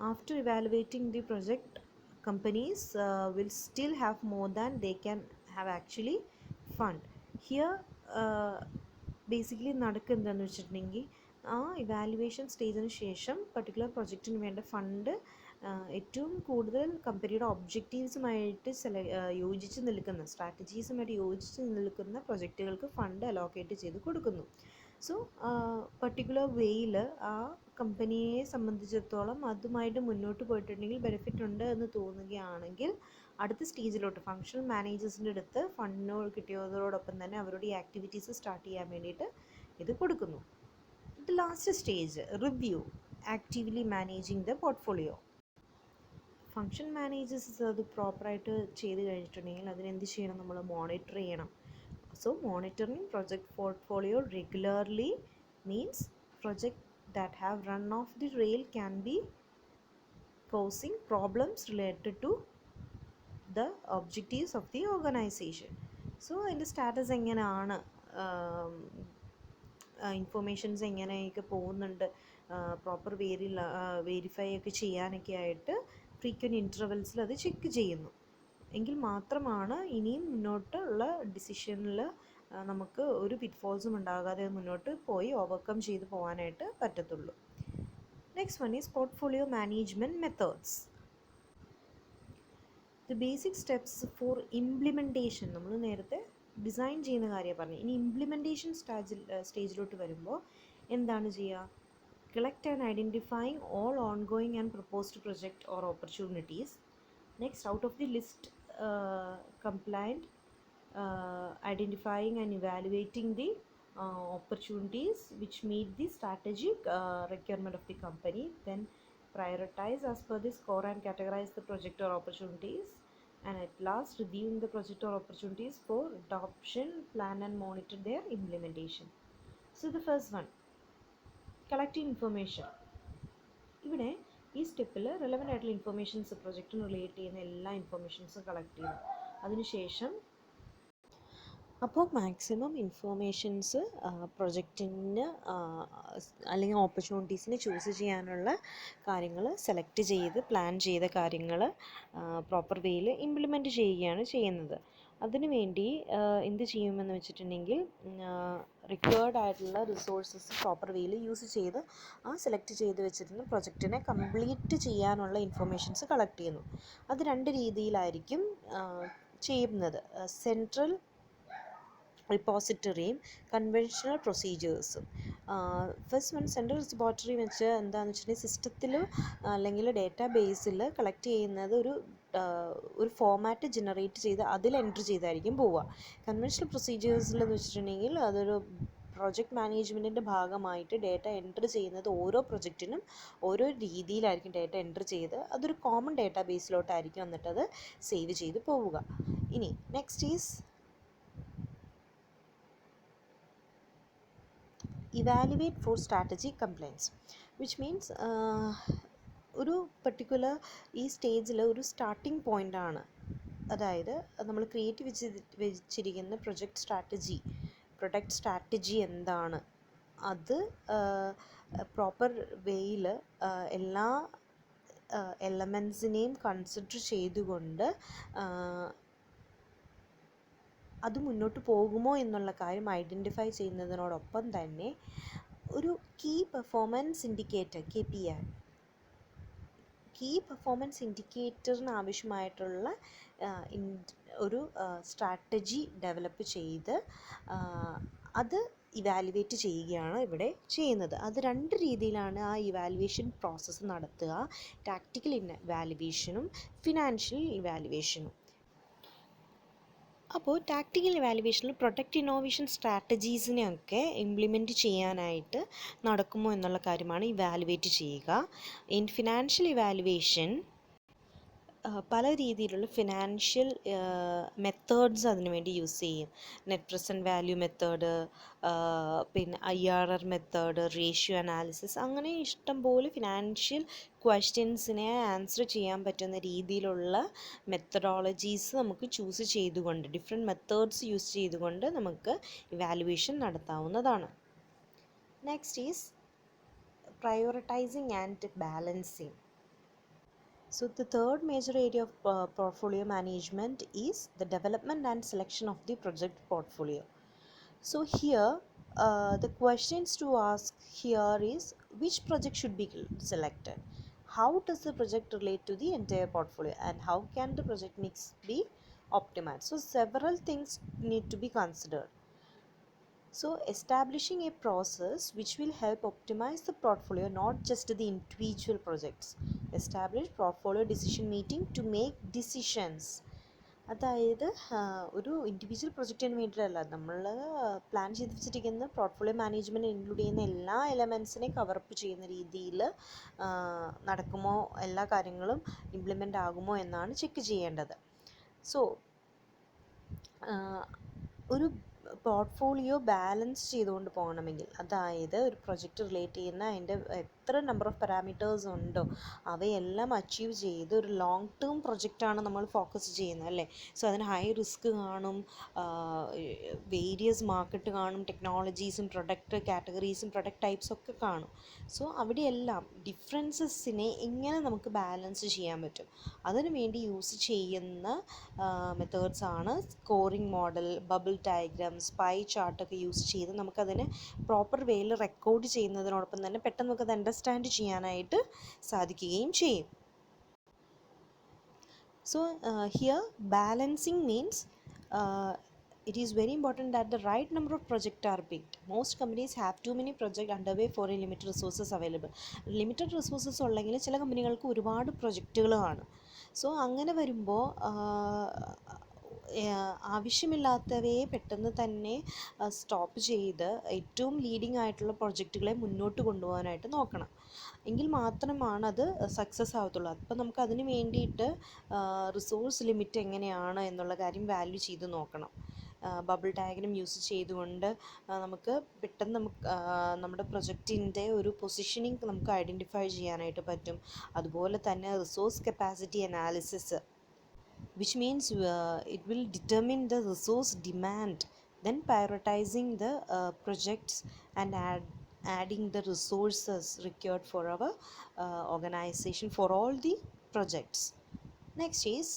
After evaluating the project, companies will still have more than they can have actually fund. Here basically നടക്കുക എന്താണെന്ന് വെച്ചിട്ടുണ്ടെങ്കിൽ ആ ഇവാലുവേഷൻ സ്റ്റേജിന് ശേഷം പർട്ടിക്കുലർ പ്രൊജക്റ്റിന് വേണ്ട ഫണ്ട് ഏറ്റവും കൂടുതൽ കമ്പനിയുടെ ഒബ്ജക്റ്റീവ്സുമായിട്ട് യോജിച്ച് നിൽക്കുന്ന സ്ട്രാറ്റജീസുമായിട്ട് യോജിച്ച് നിൽക്കുന്ന പ്രൊജക്റ്റുകൾക്ക് ഫണ്ട് അലോക്കേറ്റ് ചെയ്ത് കൊടുക്കുന്നു. സോ പർട്ടിക്കുലർ വേയിൽ ആ കമ്പനിയെ സംബന്ധിച്ചിടത്തോളം അതുമായിട്ട് മുന്നോട്ട് പോയിട്ടുണ്ടെങ്കിൽ ബെനിഫിറ്റ് ഉണ്ട് എന്ന് തോന്നുകയാണെങ്കിൽ അടുത്ത സ്റ്റേജിലോട്ട് ഫങ്ഷണൽ മാനേജേഴ്സിൻ്റെ അടുത്ത് ഫണ്ട് കിട്ടിയതോടൊപ്പം തന്നെ അവരുടെ ഈ ആക്ടിവിറ്റീസ് സ്റ്റാർട്ട് ചെയ്യാൻ വേണ്ടിയിട്ട് ഇത് കൊടുക്കുന്നു. The last stage review, actively managing the portfolio. Function managers അത് പ്രോപ്പറായിട്ട് ചെയ്ത് കഴിഞ്ഞിട്ടുണ്ടെങ്കിൽ അതിനെന്ത് ചെയ്യണം, നമ്മൾ മോണിറ്റർ ചെയ്യണം. So monitoring project portfolio regularly means project that have run off the rail can be causing problems related to the objectives of the organization. So അതിൻ്റെ status എങ്ങനെയാണ്, ഇൻഫർമേഷൻസ് എങ്ങനെയൊക്കെ പോകുന്നുണ്ട്, പ്രോപ്പർ വെരിഫൈ ഒക്കെ ചെയ്യാനൊക്കെ ആയിട്ട് ഫ്രീക്വൻറ്റ് ഇൻ്റർവെൽസിൽ അത് check ചെയ്യുന്നു. എങ്കിൽ മാത്രമാണ് ഇനിയും മുന്നോട്ടുള്ള ഡിസിഷനിൽ നമുക്ക് ഒരു പിറ്റ്ഫോൾസും ഉണ്ടാകാതെ മുന്നോട്ട് പോയി ഓവർകം ചെയ്ത് പോകാനായിട്ട് പറ്റത്തുള്ളൂ. Next one is portfolio management methods. The basic steps four implementation. നമ്മൾ നേരത്തെ ഡിസൈൻ ചെയ്യുന്ന കാര്യം പറഞ്ഞു. ഇനി ഇംപ്ലിമെൻറ്റേഷൻ സ്റ്റേജിലോട്ട് വരുമ്പോൾ എന്താണ് ചെയ്യുക? Collect and identifying all ongoing and proposed project or opportunities. Next, out of the list, compliant, identifying and evaluating the opportunities which meet the strategic requirement of the company. Then prioritize as per the score and categorize the project or opportunities. And at last, reviewing the project or opportunities for adoption, plan and monitor their implementation. So the first one, collecting information. ഇവിടെ ഈ സ്റ്റെപ്പിൽ relevant ആയിട്ടുള്ള informations, പ്രൊജക്റ്റിന് relate ചെയ്യുന്ന എല്ലാ ഇൻഫർമേഷൻസും collect ചെയ്യണം. അതിനുശേഷം അപ്പോൾ maximum informations പ്രൊജക്റ്റിന് അല്ലെങ്കിൽ ഓപ്പർച്യൂണിറ്റീസിന് ചൂസ് ചെയ്യാനുള്ള കാര്യങ്ങൾ സെലക്ട് ചെയ്ത് പ്ലാൻ ചെയ്ത കാര്യങ്ങൾ പ്രോപ്പർ വേയിൽ ഇംപ്ലിമെൻറ്റ് ചെയ്യുകയാണ് ചെയ്യുന്നത്. അതിനുവേണ്ടി എന്ത് ചെയ്യുമെന്ന് വെച്ചിട്ടുണ്ടെങ്കിൽ റിക്വയർഡ് ആയിട്ടുള്ള റിസോഴ്സസ് പ്രോപ്പർ വേയിൽ യൂസ് ചെയ്ത് ആ സെലക്ട് ചെയ്ത് വെച്ചിരുന്ന പ്രൊജക്റ്റിനെ കംപ്ലീറ്റ് ചെയ്യാനുള്ള ഇൻഫർമേഷൻസ് കളക്ട് ചെയ്യുന്നു. അത് രണ്ട് രീതിയിലായിരിക്കും ചെയ്യുന്നത്. സെൻട്രൽ റിപ്പോസിറ്ററിയും കൺവെൻഷണൽ പ്രൊസീജിയേഴ്സും. ഫസ്റ്റ് വൺ സെൻട്രൽ റിപ്പോസിറ്ററി വെച്ച് എന്താണെന്ന് വെച്ചിട്ടുണ്ടെങ്കിൽ സിസ്റ്റത്തിൽ അല്ലെങ്കിൽ ഡേറ്റാ ബേസിൽ കളക്ട് ചെയ്യുന്നത് ഒരു ഫോമാറ്റ് ജനറേറ്റ് ചെയ്ത് അതിൽ എൻട്രി ചെയ്തായിരിക്കും പോവുക. കൺവെൻഷണൽ പ്രൊസീജിയേഴ്സിലെന്ന് വെച്ചിട്ടുണ്ടെങ്കിൽ അതൊരു പ്രോജക്റ്റ് മാനേജ്മെൻറ്റിൻ്റെ ഭാഗമായിട്ട് ഡേറ്റ എൻട്രി ചെയ്യുന്നത് ഓരോ പ്രൊജക്റ്റിനും ഓരോ രീതിയിലായിരിക്കും ഡേറ്റ എൻട്രി ചെയ്ത് അതൊരു കോമൺ ഡേറ്റാ ബേസിലോട്ടായിരിക്കും എന്നിട്ടത് സേവ് ചെയ്ത് പോവുക. ഇനി next is evaluate for strategic compliance, which means ഒരു പർട്ടിക്കുലർ ഈ സ്റ്റേജിൽ ഒരു സ്റ്റാർട്ടിംഗ് പോയിൻ്റ് ആണ്. അതായത് നമ്മൾ ക്രിയേറ്റ് വെച്ചിരിക്കുന്ന പ്രൊഡക്റ്റ് സ്ട്രാറ്റജി എന്താണ്, അത് പ്രോപ്പർ വേയിൽ എല്ലാ എലമെൻസിനെയും കൺസിഡർ ചെയ്തുകൊണ്ട് അത് മുന്നോട്ട് പോകുമോ എന്നുള്ള കാര്യം ഐഡൻറ്റിഫൈ ചെയ്യുന്നതിനോടൊപ്പം തന്നെ ഒരു key performance indicator KPI, key performance ഇൻഡിക്കേറ്ററിന് ആവശ്യമായിട്ടുള്ള ഒരു സ്ട്രാറ്റജി ഡെവലപ്പ് ചെയ്ത് അത് ഇവാലുവേറ്റ് ചെയ്യുകയാണ് ഇവിടെ ചെയ്യുന്നത്. അത് രണ്ട് രീതിയിലാണ് ആ ഇവാലുവേഷൻ പ്രോസസ്സ് നടത്തുക. ടാക്റ്റിക്കൽ ഇവാലുവേഷനും ഫിനാൻഷ്യൽ ഇവാലുവേഷനും. അപ്പോൾ ടാക്റ്റിക്കൽ ഇവാലുവേഷനിൽ പ്രൊഡക്റ്റ് ഇന്നോവേഷൻ സ്ട്രാറ്റജീസിനെയൊക്കെ ഇംപ്ലിമെൻറ്റ് ചെയ്യാനായിട്ട് നടക്കുമോ എന്നുള്ള കാര്യമാണ് ഇവാലുവേറ്റ് ചെയ്യുക. ഇൻ ഫിനാൻഷ്യൽ ഇവാലുവേഷൻ പല രീതിയിലുള്ള ഫിനാൻഷ്യൽ മെത്തേഡ്സ് അതിനു വേണ്ടി യൂസ് ചെയ്യും. നെറ്റ് പ്രസൻറ്റ് വാല്യൂ മെത്തേഡ്, പിന്നെ IRR മെത്തേഡ്, റേഷ്യോ അനാലിസിസ്, അങ്ങനെ ഇഷ്ടംപോലെ ഫിനാൻഷ്യൽ ക്വസ്റ്റ്യൻസിനെ ആൻസർ ചെയ്യാൻ പറ്റുന്ന രീതിയിലുള്ള മെത്തഡോളജീസ് നമുക്ക് ചൂസ് ചെയ്തുകൊണ്ട് ഡിഫറെൻറ്റ് മെത്തേഡ്സ് യൂസ് ചെയ്തുകൊണ്ട് നമുക്ക് ഇവാലുവേഷൻ നടത്താവുന്നതാണ്. Next is prioritising and balancing. So the third major area of portfolio management is the development and selection of the project portfolio. So here the questions to ask here is which project should be selected, how does the project relate to the entire portfolio, and how can the project mix be optimized. So several things need to be considered. So establishing a process which will help optimize the portfolio, not just the individual projects. Establish portfolio decision meeting to make decisions. അതായത് ഒരു individual പ്രൊജക്റ്റിന് വേണ്ടിയിട്ടല്ല, നമ്മൾ plan ചെയ്ത് വെച്ചിരിക്കുന്ന portfolio management include ചെയ്യുന്ന എല്ലാ എലമെൻസിനെയും cover up ചെയ്യുന്ന രീതിയിൽ നടക്കുമോ, എല്ലാ കാര്യങ്ങളും ഇംപ്ലിമെൻ്റ് ആകുമോ എന്നാണ് ചെക്ക് ചെയ്യേണ്ടത്. സോ ഒരു പോർട്ട്ഫോളിയോ ബാലൻസ് ചെയ്തുകൊണ്ട് പോകണമെങ്കിൽ, അതായത് ഒരു പ്രൊജക്റ്റ് റിലേറ്റ് ചെയ്യുന്ന അതിൻ്റെ എത്ര നമ്പർ ഓഫ് പാരാമീറ്റേഴ്സ് ഉണ്ടോ അവയെല്ലാം അച്ചീവ് ചെയ്ത് ഒരു ലോങ് ടേം പ്രൊജക്റ്റാണ് നമ്മൾ ഫോക്കസ് ചെയ്യുന്നത് അല്ലേ. സോ അതിന് ഹൈ റിസ്ക് കാണും, വേരിയസ് മാർക്കറ്റ് കാണും, ടെക്നോളജീസും പ്രൊഡക്റ്റ് കാറ്റഗറീസും പ്രൊഡക്റ്റ് ടൈപ്സും ഒക്കെ കാണും. സോ അവിടെയെല്ലാം ഡിഫറൻസസിനെ എങ്ങനെ നമുക്ക് ബാലൻസ് ചെയ്യാൻ പറ്റും, അതിനു വേണ്ടി യൂസ് ചെയ്യുന്ന മെത്തേഡ്സ് ആണ് scoring model, bubble diagram, pie ചാർട്ടൊക്കെ യൂസ് ചെയ്ത് നമുക്കതിനെ പ്രോപ്പർ വേയിൽ റെക്കോർഡ് ചെയ്യുന്നതിനോടൊപ്പം തന്നെ പെട്ടെന്ന് നമുക്കത് അണ്ടർസ്റ്റാൻഡ് ചെയ്യാനായിട്ട് സാധിക്കുകയും ചെയ്യും. So here balancing means it is very important that the right number of projects are picked. Most companies have too many projects underway for a limited resources available. Limited resources ഉള്ളെങ്കിൽ ചില കമ്പനികൾക്ക് ഒരുപാട് പ്രൊജക്റ്റുകൾ കാണും. So അങ്ങനെ വരുമ്പോൾ ആവശ്യമില്ലാത്തവയെ പെട്ടെന്ന് തന്നെ stop ചെയ്ത് ഏറ്റവും ലീഡിങ് ആയിട്ടുള്ള പ്രൊജക്റ്റുകളെ മുന്നോട്ട് കൊണ്ടുപോകാനായിട്ട് നോക്കണം. എങ്കിൽ മാത്രമാണ് അത് സക്സസ് ആവത്തുള്ളൂ. അപ്പോൾ നമുക്ക് അതിന് വേണ്ടിയിട്ട് റിസോഴ്സ് ലിമിറ്റ് എങ്ങനെയാണ് എന്നുള്ള കാര്യം വാല്യൂ ചെയ്ത് നോക്കണം. ബബിൾ ഡയഗ്രം യൂസ് ചെയ്തുകൊണ്ട് നമുക്ക് പെട്ടെന്ന് നമ്മുടെ പ്രൊജക്റ്റിൻ്റെ ഒരു പൊസിഷനിങ് നമുക്ക് ഐഡൻറ്റിഫൈ ചെയ്യാനായിട്ട് പറ്റും. അതുപോലെ തന്നെ resource capacity analysis, which means it will determine the resource demand, then prioritizing the projects and adding the resources required for our organization for all the projects. Next is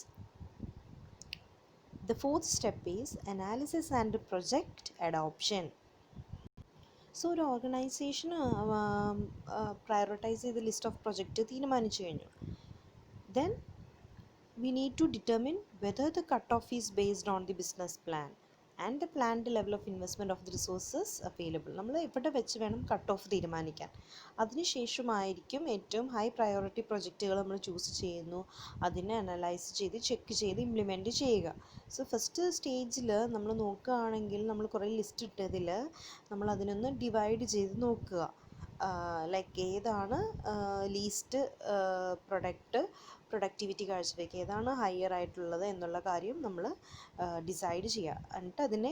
the fourth step is analysis and project adoption. So ഒരു organisation prioritise ചെയ്ത list of project തീരുമാനിച്ചു കഴിഞ്ഞു. Then we need to determine whether the cutoff is based on the business plan and the planned level of investment of the resources available. നമ്മൾ ഇവിടെ വെച്ച് വേണം cut off തീരുമാനിക്കാൻ. അതിനുശേഷമായിരിക്കും ഏറ്റവും high priority പ്രൊജക്റ്റുകൾ നമ്മൾ choose ചെയ്യുന്നു, അതിനെ അനലൈസ് ചെയ്ത് ചെക്ക് ചെയ്ത് ഇംപ്ലിമെൻറ്റ് ചെയ്യുക. സോ ഫസ്റ്റ് സ്റ്റേജിൽ നമ്മൾ നോക്കുകയാണെങ്കിൽ നമ്മൾ കുറേ ലിസ്റ്റ് ഇട്ടതിൽ നമ്മൾ അതിനൊന്ന് ഡിവൈഡ് ചെയ്ത് നോക്കുക. ലൈക്ക് ഏതാണ് ലീസ്റ്റ് പ്രൊഡക്ടിവിറ്റി കാഴ്ചവെക്കുക, ഏതാണ് ഹയർ ആയിട്ടുള്ളത് എന്നുള്ള കാര്യം നമ്മൾ ഡിസൈഡ് ചെയ്യുക. എന്നിട്ട് അതിനെ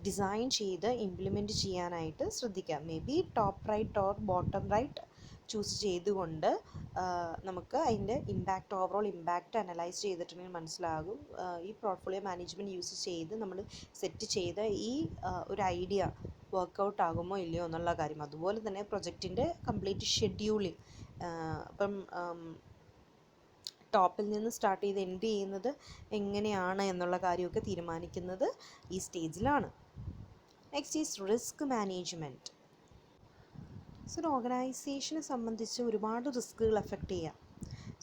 ഡിസൈൻ ചെയ്ത് ഇംപ്ലിമെൻറ്റ് ചെയ്യാനായിട്ട് ശ്രദ്ധിക്കുക. Maybe top right or bottom right choose ചെയ്തുകൊണ്ട് നമുക്ക് അതിൻ്റെ ഇമ്പാക്റ്റ്, ഓവറോൾ ഇമ്പാക്റ്റ് അനലൈസ് ചെയ്തിട്ടുണ്ടെങ്കിൽ മനസ്സിലാകും ഈ പോർട്ട്ഫോളിയോ മാനേജ്മെൻറ്റ് യൂസ് ചെയ്ത് നമ്മൾ സെറ്റ് ചെയ്ത ഈ ഒരു ഐഡിയ വർക്കൗട്ട് ആകുമോ ഇല്ലയോ എന്നുള്ള കാര്യം. അതുപോലെ തന്നെ പ്രൊജക്റ്റിൻ്റെ കംപ്ലീറ്റ് ഷെഡ്യൂളിങ്, ഇപ്പം ടോപ്പിൽ നിന്ന് സ്റ്റാർട്ട് ചെയ്ത് എൻഡ് ചെയ്യുന്നത് എങ്ങനെയാണ് എന്നുള്ള കാര്യമൊക്കെ തീരുമാനിക്കുന്നത് ഈ സ്റ്റേജിലാണ്. Next is risk management. So ഒരു ഓർഗനൈസേഷനെ സംബന്ധിച്ച് ഒരുപാട് റിസ്കുകൾ എഫക്റ്റ് ചെയ്യാം.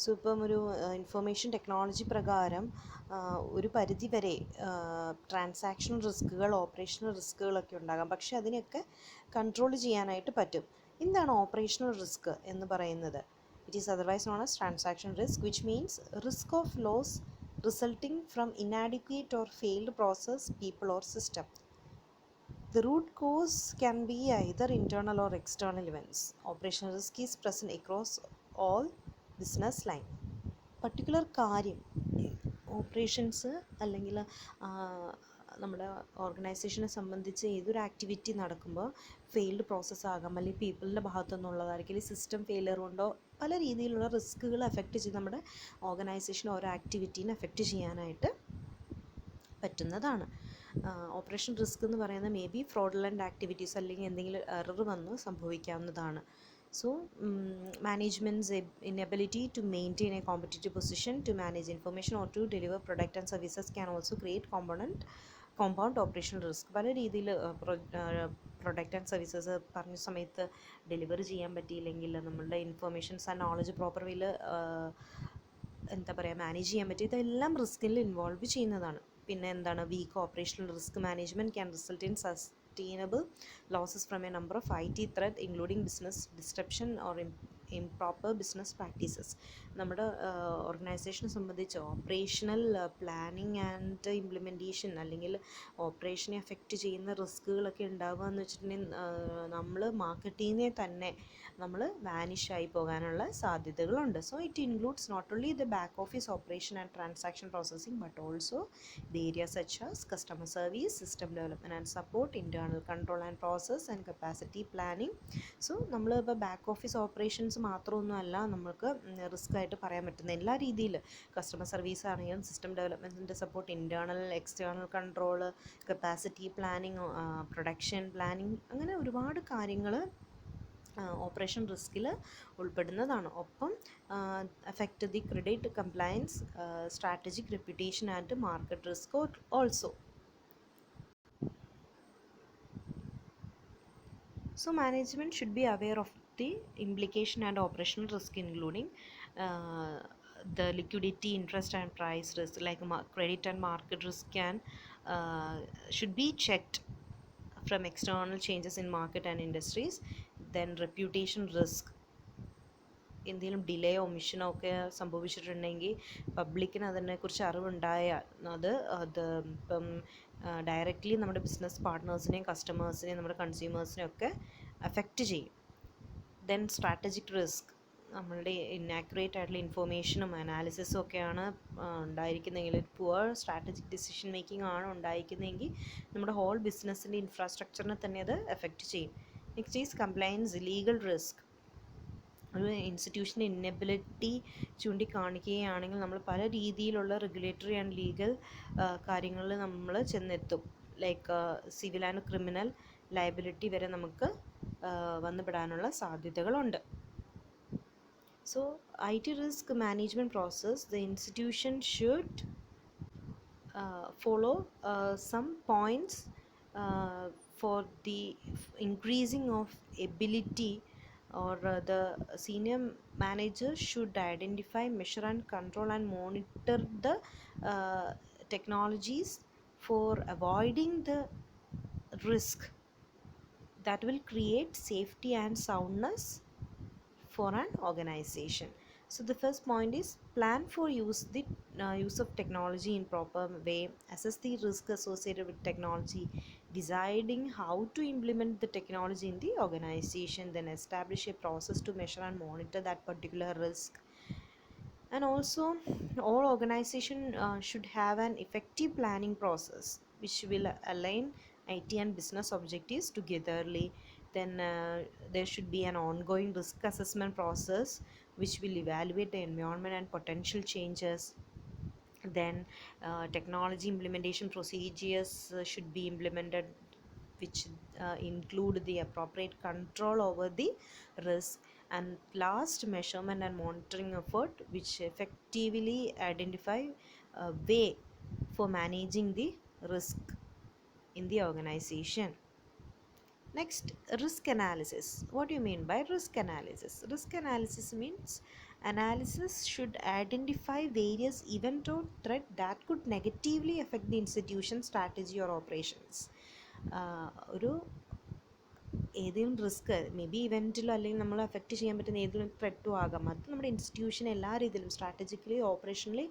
സോ ഇപ്പം ഒരു ഇൻഫർമേഷൻ ടെക്നോളജി പ്രകാരം ഒരു പരിധിവരെ ട്രാൻസാക്ഷൻ റിസ്കുകൾ, ഓപ്പറേഷണൽ റിസ്കുകളൊക്കെ ഉണ്ടാകാം. പക്ഷേ അതിനെയൊക്കെ കൺട്രോൾ ചെയ്യാനായിട്ട് പറ്റും. എന്താണ് ഓപ്പറേഷണൽ റിസ്ക് എന്ന് പറയുന്നത്? It is otherwise known as transaction risk, which means risk of loss resulting from inadequate or failed process, people or system. The root cause can be either internal or external events. Operational risk is present across all business line. Particular കാര്യം, operations അല്ലെങ്കിൽ നമ്മുടെ ഓർഗനൈസേഷനെ സംബന്ധിച്ച് ഏതൊരു activity നടക്കുമ്പോൾ failed process ആകാം, അല്ലെങ്കിൽ പീപ്പിളിൻ്റെ ഭാഗത്തു നിന്നുള്ളതായിരിക്കും, അല്ലെങ്കിൽ സിസ്റ്റം ഫെയിലിയർ കൊണ്ടോ പല രീതിയിലുള്ള റിസ്കുകൾ എഫക്റ്റ് ചെയ്ത് നമ്മുടെ ഓർഗനൈസേഷൻ ഓരോ ആക്ടിവിറ്റീനെ എഫക്റ്റ് ചെയ്യാനായിട്ട് പറ്റുന്നതാണ്. ഓപ്പറേഷൻ റിസ്ക് എന്ന് പറയുന്നത് മേ ബി ഫ്രോഡുലൻ്റ് ആക്ടിവിറ്റീസ് അല്ലെങ്കിൽ എന്തെങ്കിലും എറർ വന്ന് സംഭവിക്കാവുന്നതാണ്. So management's inability to maintain a competitive position, to manage information or to deliver product and services can also create component compound operational risk പല രീതിയിൽ product and services പറഞ്ഞ സമയത്ത് delivery ചെയ്യാൻ പറ്റിയില്ലെങ്കിൽ നമ്മളുടെ ഇൻഫർമേഷൻസ് ആൻഡ് നോളജ് പ്രോപ്പർ വേയിൽ എന്താ പറയുക മാനേജ് ചെയ്യാൻ പറ്റും, ഇതെല്ലാം റിസ്കിൽ ഇൻവോൾവ് ചെയ്യുന്നതാണ്. പിന്നെ എന്താണ് weak operational risk management can result in sustainable losses from a number of IT threat including business disruption or improper business practices. നമ്മുടെ ഓർഗനൈസേഷനെ സംബന്ധിച്ച് ഓപ്പറേഷണൽ പ്ലാനിങ് ആൻഡ് ഇംപ്ലിമെൻറ്റേഷൻ അല്ലെങ്കിൽ ഓപ്പറേഷനെ അഫക്റ്റ് ചെയ്യുന്ന റിസ്കുകളൊക്കെ ഉണ്ടാവുക എന്ന് വെച്ചിട്ടുണ്ടെങ്കിൽ നമ്മൾ മാർക്കറ്റിങ്ങിനെ തന്നെ നമ്മൾ വാനിഷായി പോകാനുള്ള സാധ്യതകളുണ്ട്. So it includes not only the back office operation and transaction processing but also the area such as customer service, system development and support, internal control and process and capacity planning. So നമ്മൾ ഇപ്പോൾ back office operations മാത്രമൊന്നും അല്ല നമുക്ക് risk ആയിട്ട് പറയാൻ പറ്റുന്ന എല്ലാ രീതിയിൽ customer service ആണെങ്കിലും സിസ്റ്റം ഡെവലപ്മെൻറ്റിൻ്റെ support, internal external control, capacity planning, production planning, അങ്ങനെ ഒരുപാട് കാര്യങ്ങൾ ഓപ്പറേഷൻ റിസ്കിൽ ഉൾപ്പെടുന്നതാണ്. ഒപ്പം affect the credit compliance, strategic reputation and market risk also. So management should be aware of the implication and operational risk including the liquidity, interest and price risk like credit and market risk should be checked from external changes in market and industries. Then reputation risk, എന്തെങ്കിലും ഡിലേയോ ഒമിഷനോ ഒക്കെ സംഭവിച്ചിട്ടുണ്ടെങ്കിൽ പബ്ലിക്കിന് അതിനെക്കുറിച്ച് അറിവുണ്ടായാൽ അത് ഇപ്പം directly നമ്മുടെ business പാർട്ട്നേഴ്സിനെയും കസ്റ്റമേഴ്സിനെയും നമ്മുടെ കൺസ്യൂമേഴ്സിനെയും ഒക്കെ അഫക്റ്റ് ചെയ്യും. ദെൻ സ്ട്രാറ്റജിക് റിസ്ക്, നമ്മളുടെ ഇന്നാക്യുറേറ്റ് ആയിട്ടുള്ള ഇൻഫോർമേഷനും അനാലിസിസും ഒക്കെയാണ് ഉണ്ടായിരിക്കുന്നതെങ്കിൽ, പുവർ സ്ട്രാറ്റജിക് ഡിസിഷൻ മേക്കിംഗ് ആണ് ഉണ്ടായിരിക്കുന്നതെങ്കിൽ നമ്മുടെ ഹോൾ ബിസിനസ്സിൻ്റെ ഇൻഫ്രാസ്ട്രക്ചറിനെ തന്നെ അത് എഫക്റ്റ് ചെയ്യും. Next is compliance legal risk. ഒരു ഇൻസ്റ്റിറ്റ്യൂഷൻ്റെ ഇന്നബിലിറ്റി ചൂണ്ടിക്കാണിക്കുകയാണെങ്കിൽ നമ്മൾ പല രീതിയിലുള്ള റെഗുലേറ്ററി ആൻഡ് ലീഗൽ കാര്യങ്ങളിൽ നമ്മൾ ചെന്നെത്തും. Like civil and criminal liability വരെ നമുക്ക് വന്നുപെടാനുള്ള സാധ്യതകളുണ്ട്. So IT risk management process, the institution should follow some points for the increasing of ability, or the senior manager should identify, measure and control and monitor the technologies for avoiding the risk that will create safety and soundness for an organization. So the first point is plan for use of technology in proper way, assess the risk associated with technology, deciding how to implement the technology in the organization, then establish a process to measure and monitor that particular risk. And also all organization should have an effective planning process which will align IT and business objectives togetherly. Then there should be an ongoing risk assessment process which will evaluate the environment and potential changes. Then technology implementation procedures should be implemented which include the appropriate control over the risk, and last measurement and monitoring effort which effectively identify a way for managing the risk in the organization. Next, risk analysis. What do you mean by risk analysis? Risk analysis means analysis should identify various event or threat that could negatively affect the institution's strategy or operations. ഒരു ഏതെങ്കിലും risk may be ഇവൻറ്റിലോ അല്ലെങ്കിൽ നമ്മൾ affect ചെയ്യാൻ പറ്റുന്ന ഏതെങ്കിലും ത്രെറ്റും ആകാം, അത് നമ്മുടെ ഇൻസ്റ്റിറ്റ്യൂഷൻ എല്ലാ രീതിയിലും സ്ട്രാറ്റജിക്കലി ഓപ്പറേഷണലി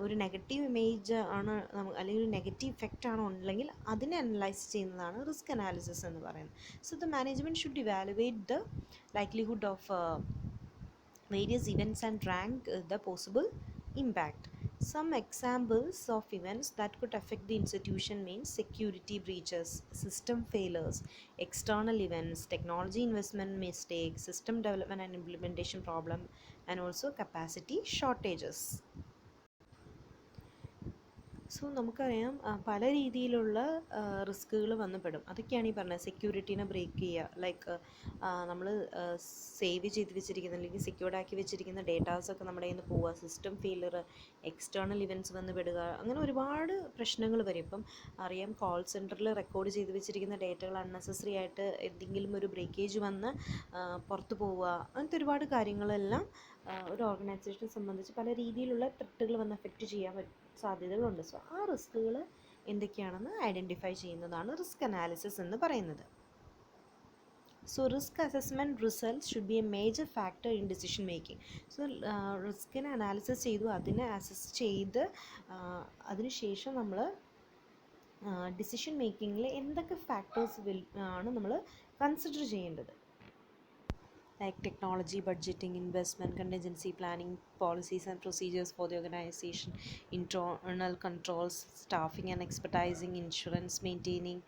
ഒരു നെഗറ്റീവ് ഇമേജ് ആണ് അല്ലെങ്കിൽ ഒരു നെഗറ്റീവ് ഇഫക്റ്റ് ആണോ ഉണ്ടെങ്കിൽ അതിനെ അനലൈസ് ചെയ്യുന്നതാണ് റിസ്ക് അനാലിസിസ് എന്ന് പറയുന്നത്. So the management should evaluate the likelihood of various events and rank the possible impact. Some examples of events that could affect the institution means security breaches, system failures, external events, technology investment mistakes, system development and implementation problem, and also capacity shortages. So നമുക്കറിയാം പല രീതിയിലുള്ള റിസ്കുകൾ വന്നുപെടും. അതൊക്കെയാണ് ഈ പറഞ്ഞത്, സെക്യൂരിറ്റീനെ break ചെയ്യുക, like നമ്മൾ save ചെയ്ത് വെച്ചിരിക്കുന്ന അല്ലെങ്കിൽ സെക്യൂർഡ് ആക്കി വെച്ചിരിക്കുന്ന ഡേറ്റാസൊക്കെ നമ്മുടെ കയ്യിൽ നിന്ന് പോവുക, സിസ്റ്റം ഫെയിലർ, എക്സ്റ്റേണൽ ഇവൻറ്റ്സ് വന്ന് പെടുക, അങ്ങനെ ഒരുപാട് പ്രശ്നങ്ങൾ വരും. ഇപ്പം അറിയാം, കോൾ സെൻറ്ററിൽ റെക്കോർഡ് ചെയ്ത് വെച്ചിരിക്കുന്ന ഡേറ്റകൾ അൺനെസസറി ആയിട്ട് എന്തെങ്കിലും ഒരു ബ്രേക്കേജ് വന്ന് പുറത്ത് പോവുക, അങ്ങനത്തെ ഒരുപാട് കാര്യങ്ങളെല്ലാം ഒരു ഓർഗനൈസേഷനെ സംബന്ധിച്ച് പല രീതിയിലുള്ള ത്രെട്ടുകൾ വന്ന് എഫക്റ്റ് ചെയ്യാൻ സാധ്യതകളുണ്ട്. സോ ആ റിസ്കുകൾ എന്തൊക്കെയാണെന്ന് ഐഡൻറ്റിഫൈ ചെയ്യുന്നതാണ് റിസ്ക് അനാലിസിസ് എന്ന് പറയുന്നത്. So risk assessment results should be a major factor in decision making. So റിസ്കിനെ അനാലിസിസ് ചെയ്തു, അതിനെ അസസ് ചെയ്ത് അതിനുശേഷം നമ്മൾ ഡിസിഷൻ മേക്കിങ്ങിൽ എന്തൊക്കെ ഫാക്ടേഴ്സ് ആണ് നമ്മൾ കൺസിഡർ ചെയ്യേണ്ടത്. Like technology, budgeting, investment, contingency planning, policies and procedures for the organization, internal controls, staffing and expertising, insurance, maintaining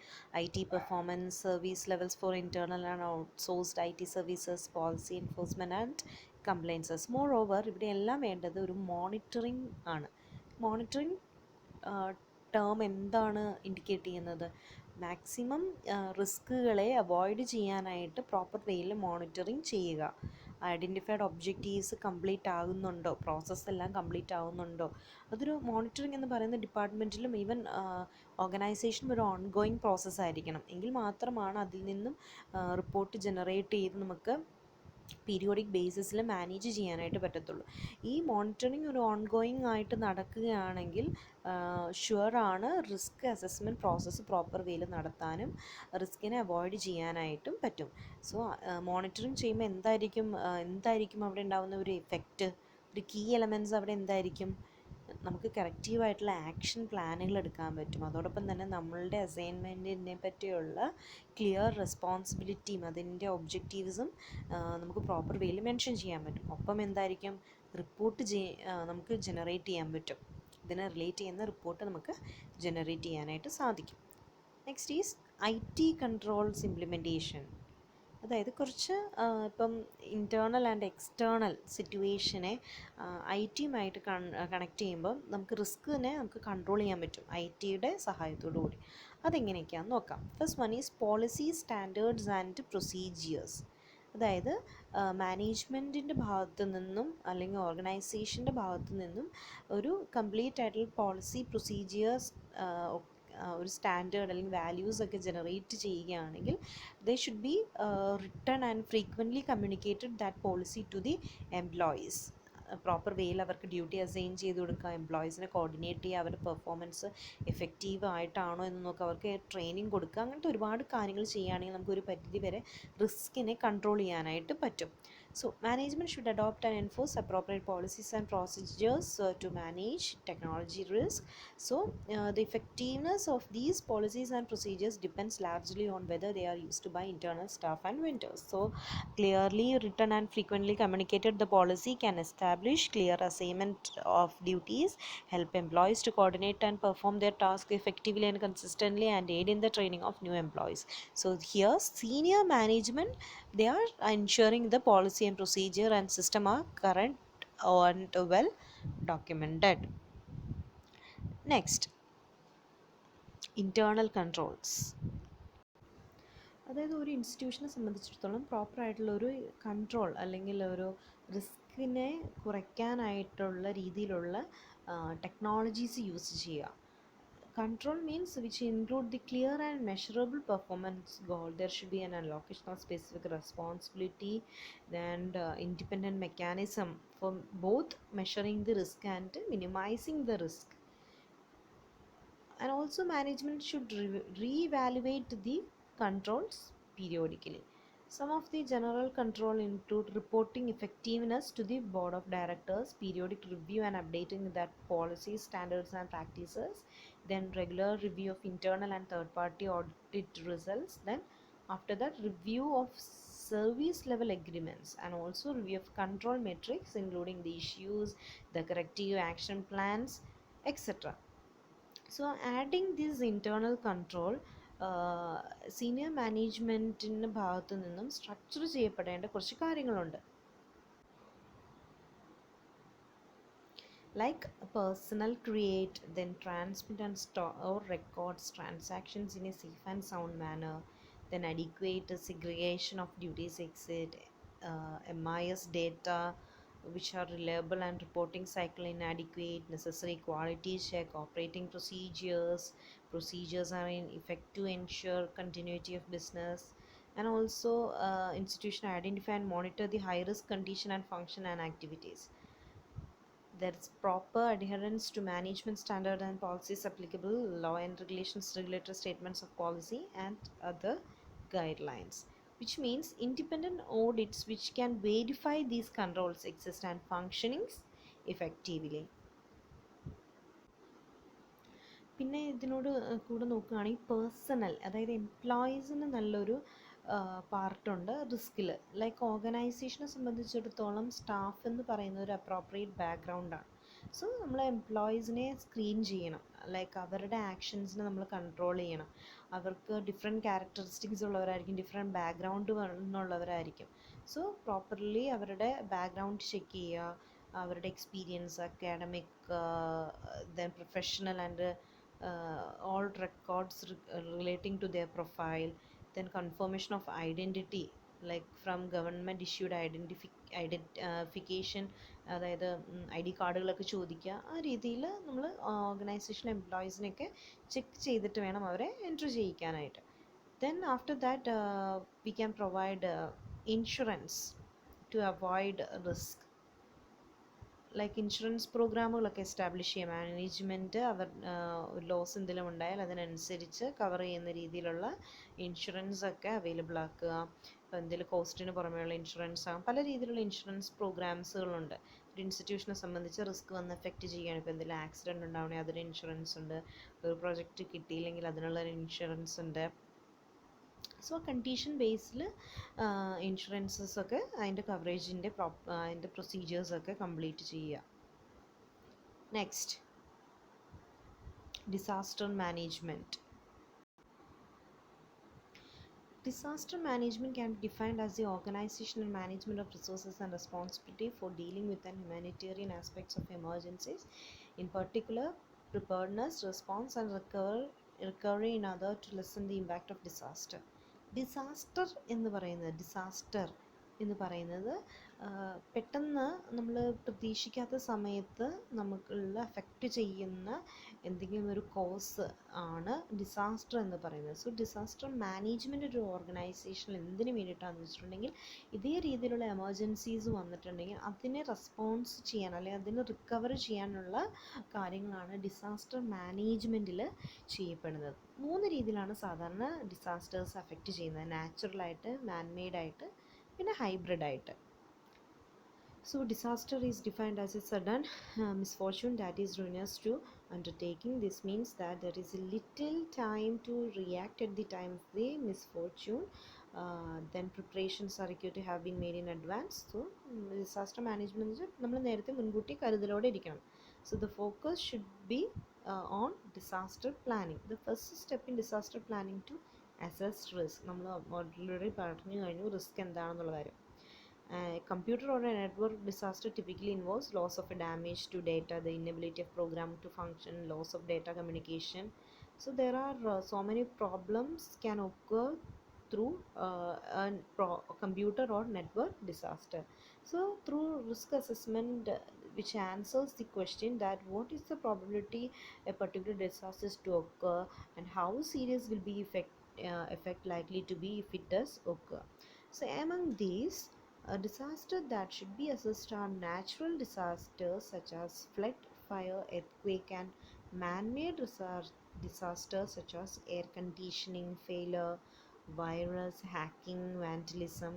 IT performance, service levels for internal and outsourced IT services, policy enforcement and compliances. Moreover, ഇവിടെ എല്ലാം വേണ്ടത് ഒരു monitoring ആണ്. Monitoring term എന്താണ് indicate ചെയ്യുന്നത്? Maximum റിസ്കുകളെ avoid ചെയ്യാനായിട്ട് proper വേയിൽ monitoring ചെയ്യുക. ഐഡൻറ്റിഫൈഡ് ഒബ്ജക്റ്റീവ്സ് കംപ്ലീറ്റ് ആകുന്നുണ്ടോ, പ്രോസസ്സ് എല്ലാം കംപ്ലീറ്റ് ആകുന്നുണ്ടോ, അതൊരു മോണിറ്ററിങ് എന്ന് പറയുന്ന ഡിപ്പാർട്ട്മെൻറ്റിലും ഈവൻ ഓർഗനൈസേഷനും ഒരു ഓൺഗോയിങ് പ്രോസസ്സ് ആയിരിക്കണം. എങ്കിൽ മാത്രമാണ് അതിൽ നിന്നും റിപ്പോർട്ട് ജനറേറ്റ് ചെയ്ത് നമുക്ക് പീരിയോഡിക് ബേസിസിൽ മാനേജ് ചെയ്യാനായിട്ട് പറ്റത്തുള്ളൂ. ഈ മോണിറ്ററിങ് ഒരു ഓൺഗോയിങ് ആയിട്ട് നടക്കുകയാണെങ്കിൽ ഷുവറാണ് റിസ്ക് അസസ്മെൻറ്റ് പ്രോസസ്സ് പ്രോപ്പർ വേയിൽ നടത്താനും റിസ്കിനെ അവോയ്ഡ് ചെയ്യാനായിട്ടും പറ്റും. സോ മോണിറ്ററിങ് ചെയ്യുമ്പോൾ എന്തായിരിക്കും അവിടെ ഉണ്ടാകുന്ന ഒരു എഫക്റ്റ്, ഒരു കീ എലമെൻറ്റ്സ് അവിടെ എന്തായിരിക്കും? നമുക്ക് കറക്റ്റീവായിട്ടുള്ള ആക്ഷൻ പ്ലാനുകൾ എടുക്കാൻ പറ്റും. അതോടൊപ്പം തന്നെ നമ്മളുടെ അസൈൻമെൻറ്റിനെ പറ്റിയുള്ള ക്ലിയർ റെസ്പോൺസിബിലിറ്റിയും അതിൻ്റെ ഒബ്ജക്റ്റീവ്സും നമുക്ക് പ്രോപ്പർ വേയിൽ മെൻഷൻ ചെയ്യാൻ പറ്റും. ഒപ്പം എന്തായിരിക്കും, റിപ്പോർട്ട് നമുക്ക് ജനറേറ്റ് ചെയ്യാൻ പറ്റും. ഇതിനെ റിലേറ്റ് ചെയ്യുന്ന റിപ്പോർട്ട് നമുക്ക് ജനറേറ്റ് ചെയ്യാനായിട്ട് സാധിക്കും. Next is IT controls implementation. അതായത് കുറച്ച് ഇപ്പം ഇൻറ്റേർണൽ ആൻഡ് എക്സ്റ്റേർണൽ സിറ്റുവേഷനെ IT-യുമായിട്ട് കണക്ട് ചെയ്യുമ്പോൾ നമുക്ക് റിസ്കിനെ നമുക്ക് കൺട്രോൾ ചെയ്യാൻ പറ്റും IT-യുടെ സഹായത്തോടു കൂടി. അതെങ്ങനെയൊക്കെയാണെന്ന് നോക്കാം. First one is policy, standards and procedures. അതായത് മാനേജ്മെൻറ്റിൻ്റെ ഭാഗത്തു നിന്നും അല്ലെങ്കിൽ ഓർഗനൈസേഷൻ്റെ ഭാഗത്തു നിന്നും ഒരു കംപ്ലീറ്റ് ആയിട്ടുള്ള പോളിസി, പ്രൊസീജിയേഴ്സ്, ഒരു സ്റ്റാൻഡേർഡ് അല്ലെങ്കിൽ വാല്യൂസ് ഒക്കെ ജനറേറ്റ് ചെയ്യുകയാണെങ്കിൽ they should be written and frequently communicated that policy to the employees. Proper വേയിൽ അവർക്ക് ഡ്യൂട്ടി അസൈൻ ചെയ്ത് കൊടുക്കുക, എംപ്ലോയീസിനെ കോർഡിനേറ്റ് ചെയ്യുക, അവരുടെ പെർഫോമൻസ് എഫക്റ്റീവ് ആയിട്ടാണോ എന്ന് നോക്കുക, അവർക്ക് ട്രെയിനിങ് കൊടുക്കുക, അങ്ങനത്തെ ഒരുപാട് കാര്യങ്ങൾ ചെയ്യുകയാണെങ്കിൽ നമുക്കൊരു പരിധി വരെ റിസ്കിനെ കൺട്രോൾ ചെയ്യാനായിട്ട് പറ്റും. So management should adopt and enforce appropriate policies and procedures to manage technology risk. So the effectiveness of these policies and procedures depends largely on whether they are used by internal staff and vendors. So clearly written and frequently communicated the policy can establish clear assignment of duties, help employees to coordinate and perform their tasks effectively and consistently, and aid in the training of new employees. So here senior management, they are ensuring the policy and procedure and system are current and well documented. Next, internal controls. അതായത് ഒരു ഇൻസ്റ്റിറ്റ്യൂഷനെ സംബന്ധിച്ചിടത്തോളം പ്രോപ്പറായിട്ടുള്ള ഒരു control അല്ലെങ്കിൽ ഒരു റിസ്കിനെ കുറയ്ക്കാനായിട്ടുള്ള രീതിയിലുള്ള technologies use ചെയ്യുക. Control means which include the clear and measurable performance goal. There should be an allocation of specific responsibility and independent mechanism for both measuring the risk and minimizing the risk. And also management should re-evaluate the controls periodically. Some of the general control include reporting effectiveness to the board of directors, periodic review and updating that policies, standards and practices, then regular review of internal and third party audit results, then after that review of service level agreements, and also review of control metrics including the issues, the corrective action plans, etc. So adding this internal control senior മാനേജ്മെൻറ്റിൻ്റെ ഭാഗത്തു നിന്നും structure ചെയ്യപ്പെടേണ്ട കുറച്ച് കാര്യങ്ങളുണ്ട്. like personal create, then transmit and store or records transactions in a safe and sound manner, then adequate segregation of duties exit, MIS data which are reliable and reporting cycle inadequate, necessary quality check, operating procedures are in effect to ensure continuity of business, and also institution identify and monitor the high risk condition and function and activities. There's proper adherence to management standard and policies applicable, law and regulations, regulatory statements of policy, and other guidelines. Which means independent audits which can verify these controls exist and functioning effectively. പിന്നെ ഇതിനോട് കൂടെ നോക്കുകയാണെങ്കിൽ personal, അതായത് എംപ്ലോയീസിന് നല്ലൊരു പാർട്ടുണ്ട് റിസ്കിൽ. Like ഓർഗനൈസേഷനെ സംബന്ധിച്ചിടത്തോളം staff എന്ന് പറയുന്ന ഒരു അപ്രോപ്രിയേറ്റ് ബാക്ക്ഗ്രൗണ്ടാണ്. സോ നമ്മൾ എംപ്ലോയീസിനെ സ്ക്രീൻ ചെയ്യണം, ലൈക്ക് അവരുടെ ആക്ഷൻസിനെ നമ്മൾ കൺട്രോൾ ചെയ്യണം. അവർക്ക് ഡിഫറെൻറ്റ് ക്യാരക്ടറിസ്റ്റിക്സ് ഉള്ളവരായിരിക്കും, ഡിഫറെൻറ്റ് ബാക്ക്ഗ്രൗണ്ട് എന്നുള്ളവരായിരിക്കും. സോ പ്രോപ്പർലി അവരുടെ ബാക്ക്ഗ്രൗണ്ട് ചെക്ക് ചെയ്യുക, അവരുടെ experience, academic, then professional and all records relating to their profile, then confirmation of identity, like from government issued identification, അതായത് ID കാർഡുകളൊക്കെ ചോദിക്കുക. ആ രീതിയിൽ നമ്മൾ ഓർഗനൈസേഷൻ എംപ്ലോയീസിനെയൊക്കെ ചെക്ക് ചെയ്തിട്ട് വേണം അവരെ entry ചെയ്യിക്കാനായിട്ട്. Then after that we can provide insurance to avoid risk. Like insurance പ്രോഗ്രാമുകളൊക്കെ establish ചെയ്യുക. മാനേജ്മെൻറ്റ് അവർ ലോസ് എന്തെങ്കിലും ഉണ്ടായാൽ അതിനനുസരിച്ച് കവർ ചെയ്യുന്ന രീതിയിലുള്ള ഇൻഷുറൻസ് ഒക്കെ അവൈലബിൾ ആക്കുക. ഇപ്പോൾ എന്തെങ്കിലും കോസ്റ്റിന് പുറമെയുള്ള ഇൻഷുറൻസ് ആകും, പല രീതിയിലുള്ള ഇൻഷുറൻസ് പ്രോഗ്രാംസുകളുണ്ട്. ഒരു ഇൻസ്റ്റിറ്റ്യൂഷനെ സംബന്ധിച്ച് റിസ്ക് വന്ന് എഫക്റ്റ് ചെയ്യുകയാണ്, ഇപ്പോൾ എന്തെങ്കിലും ആക്സിഡൻറ്റ് ഉണ്ടാവണമെങ്കിൽ അതിന് ഇൻഷുറൻസ് ഉണ്ട്, ഒരു പ്രൊജക്റ്റ് കിട്ടിയില്ലെങ്കിൽ അതിനുള്ളൊരു ഇൻഷുറൻസ് ഉണ്ട്. സോ കണ്ടീഷൻ ബേസിൽ ഇൻഷുറൻസസൊക്കെ അതിൻ്റെ കവറേജിൻ്റെ അതിൻ്റെ പ്രൊസീജിയേഴ്സൊക്കെ കംപ്ലീറ്റ് ചെയ്യുക. Next, disaster management. Disaster management can be defined as the organization and management of resources and responsibility for dealing with the humanitarian aspects of emergencies, in particular preparedness, response, and recovery in order to lessen the impact of disaster. Disaster എന്ന് പറയുന്നത് പെട്ടെന്ന് നമ്മൾ പ്രതീക്ഷിക്കാത്ത സമയത്ത് നമുക്കുള്ള effect ചെയ്യുന്ന എന്തെങ്കിലും ഒരു കോസ് ആണ് ഡിസാസ്റ്റർ എന്ന് പറയുന്നത്. സോ ഡിസാസ്റ്റർ മാനേജ്മെൻറ്റ് ഒരു ഓർഗനൈസേഷനിൽ എന്തിനു വേണ്ടിയിട്ടാണെന്ന് വെച്ചിട്ടുണ്ടെങ്കിൽ, ഇതേ രീതിയിലുള്ള എമർജൻസീസ് വന്നിട്ടുണ്ടെങ്കിൽ അതിനെ റെസ്പോൺസ് ചെയ്യാൻ അല്ലെങ്കിൽ അതിന് റിക്കവർ ചെയ്യാനുള്ള കാര്യങ്ങളാണ് ഡിസാസ്റ്റർ മാനേജ്മെൻറ്റിൽ ചെയ്യപ്പെടുന്നത്. 3 രീതിയിലാണ് സാധാരണ ഡിസാസ്റ്റേഴ്സ് അഫക്റ്റ് ചെയ്യുന്നത്: നാച്ചുറലായിട്ട്, മാൻമെയ്ഡായിട്ട്, പിന്നെ ഹൈബ്രിഡായിട്ട്. So disaster is defined as a sudden misfortune that is ruinous to undertaking. This means that there is little time to react at the time of the misfortune. Then preparations are required to have been made in advance. So disaster management is നമ്മൾ നേരത്തെ മുൻകൂട്ടി കരുതലോടെ ഇരിക്കണം. So the focus should be on disaster planning. The first step in disaster planning to assess risk. നമ്മൾ already പറഞ്ഞു കഴിഞ്ഞു risk എന്താണെന്നുള്ള കാര്യം. Computer or a network disaster typically involves loss of a damage to data, the inability of program to function, loss of data communication. So there are so many problems can occur through computer or network disaster. So through risk assessment, which answers the question that what is the probability a particular disaster is to occur, and how serious will be effect likely to be if it does occur. So among these, a disaster that should be assessed are natural disasters such as flood, fire, earthquake, and man-made disasters such as air conditioning failure, virus, hacking, vandalism.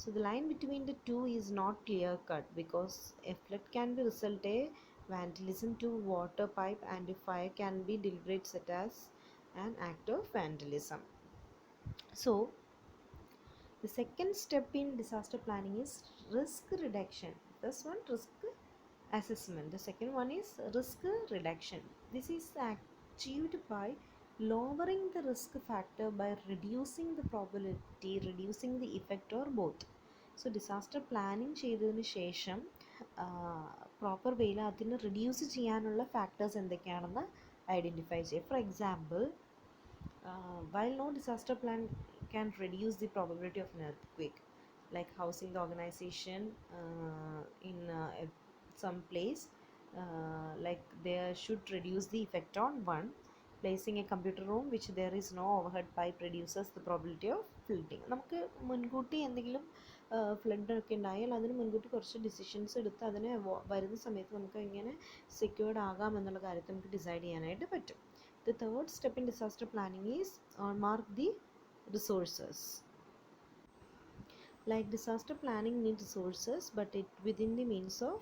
So the line between the two is not clear cut, because a flood can be result a vandalism to water pipe, and a fire can be deliberate set as an act of vandalism. So the second step in disaster planning is risk reduction. First one, risk assessment. The second one is risk reduction. This is achieved by lowering the risk factor by reducing the probability, reducing the effect, or both. So disaster planning ചെയ്തതിന് ശേഷം proper വേയിൽ അതിന് reduce ചെയ്യാനുള്ള factors എന്തൊക്കെയാണെന്ന് identify ചെയ്യുക. For example, while no disaster plan can reduce the probability of an earthquake, like housing the organization in some place, like they should reduce the effect on one. Placing a computer room which there is no overhead pipe reduces the probability of flooding. നമുക്ക് മുൻകൂട്ടി എന്തെങ്കിലും flood ഒക്കെ ഉണ്ടായാൽ അതിന് മുൻകൂട്ടി കുറച്ച് decisions എടുത്ത് അതിനെ വരുന്ന സമയത്ത് നമുക്ക് എങ്ങനെ സെക്യൂർഡ് ആകാം എന്നുള്ള കാര്യത്തിൽ നമുക്ക് ഡിസൈഡ് ചെയ്യാനായിട്ട് പറ്റും. The third step in disaster planning is mark the resources. Like disaster planning needs resources, but it within the means of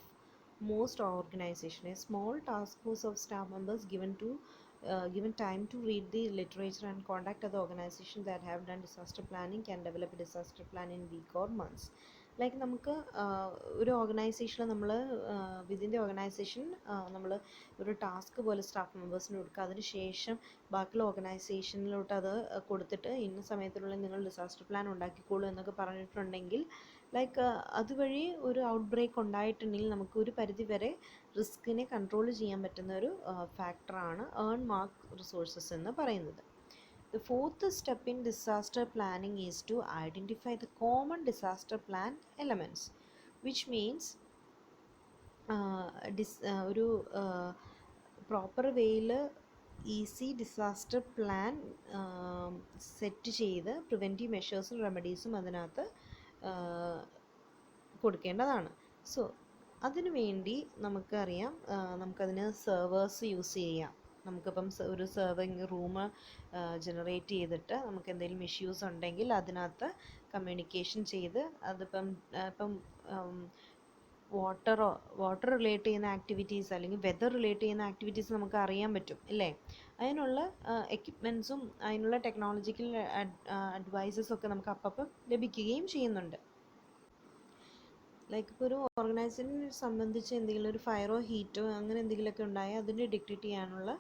most organization. A small task force of staff members given time to read the literature and contact other organizations that have done disaster planning can develop a disaster plan in week or months. Like നമുക്ക് ഒരു ഓർഗനൈസേഷനിൽ നമ്മൾ within the organisation നമ്മൾ ഒരു task പോലെ staff മെമ്പേഴ്സിന് കൊടുക്കുക, അതിന് ശേഷം ബാക്കിയുള്ള ഓർഗനൈസേഷനിലോട്ട് അത് കൊടുത്തിട്ട് ഇന്ന സമയത്തിനുള്ളിൽ നിങ്ങൾ ഡിസാസ്റ്റർ പ്ലാൻ ഉണ്ടാക്കിക്കോളൂ എന്നൊക്കെ പറഞ്ഞിട്ടുണ്ടെങ്കിൽ ലൈക്ക് അതുവഴി ഒരു ഔട്ട് ബ്രേക്ക് ഉണ്ടായിട്ടുണ്ടെങ്കിൽ നമുക്ക് ഒരു പരിധി വരെ റിസ്കിനെ കൺട്രോൾ ചെയ്യാൻ പറ്റുന്ന ഒരു ഫാക്ടറാണ് ഏൺ മാർക്ക് റിസോഴ്സസ് എന്ന് പറയുന്നത്. The fourth step in disaster planning is to identify the common disaster plan elements, which means ഒരു പ്രോപ്പർ വേയിൽ ഈസി ഡിസാസ്റ്റർ പ്ലാൻ സെറ്റ് ചെയ്ത് പ്രിവെൻറ്റീവ് മെഷേഴ്സും റെമഡീസും അതിനകത്ത് കൊടുക്കേണ്ടതാണ്. സോ അതിനു വേണ്ടി നമുക്കറിയാം, നമുക്കതിന് സെർവേഴ്സ് യൂസ് ചെയ്യാം. നമുക്കിപ്പം ഒരു സെർവിങ് റൂം ജനറേറ്റ് ചെയ്തിട്ട് നമുക്ക് എന്തെങ്കിലും ഇഷ്യൂസ് ഉണ്ടെങ്കിൽ അതിനകത്ത് കമ്മ്യൂണിക്കേഷൻ ചെയ്ത് അതിപ്പം വാട്ടർ റിലേറ്റ് ചെയ്യുന്ന ആക്ടിവിറ്റീസ് അല്ലെങ്കിൽ വെതർ റിലേറ്റ് ചെയ്യുന്ന ആക്ടിവിറ്റീസ് നമുക്ക് അറിയാൻ പറ്റും ഇല്ലേ. അതിനുള്ള എക്യുപ്മെൻറ്റ്സും അതിനുള്ള ടെക്നോളജിക്കൽ അഡ്വൈസസ് ഒക്കെ നമുക്ക് അപ്പം ലഭിക്കുകയും ചെയ്യുന്നുണ്ട്. ലൈക്ക് ഇപ്പോൾ ഒരു ഓർഗനൈസേഷനെ സംബന്ധിച്ച് എന്തെങ്കിലും ഒരു ഫയറോ ഹീറ്റോ അങ്ങനെ എന്തെങ്കിലുമൊക്കെ ഉണ്ടായാൽ അതിനെ ഡിറ്റക്റ്റ് ചെയ്യാനുള്ള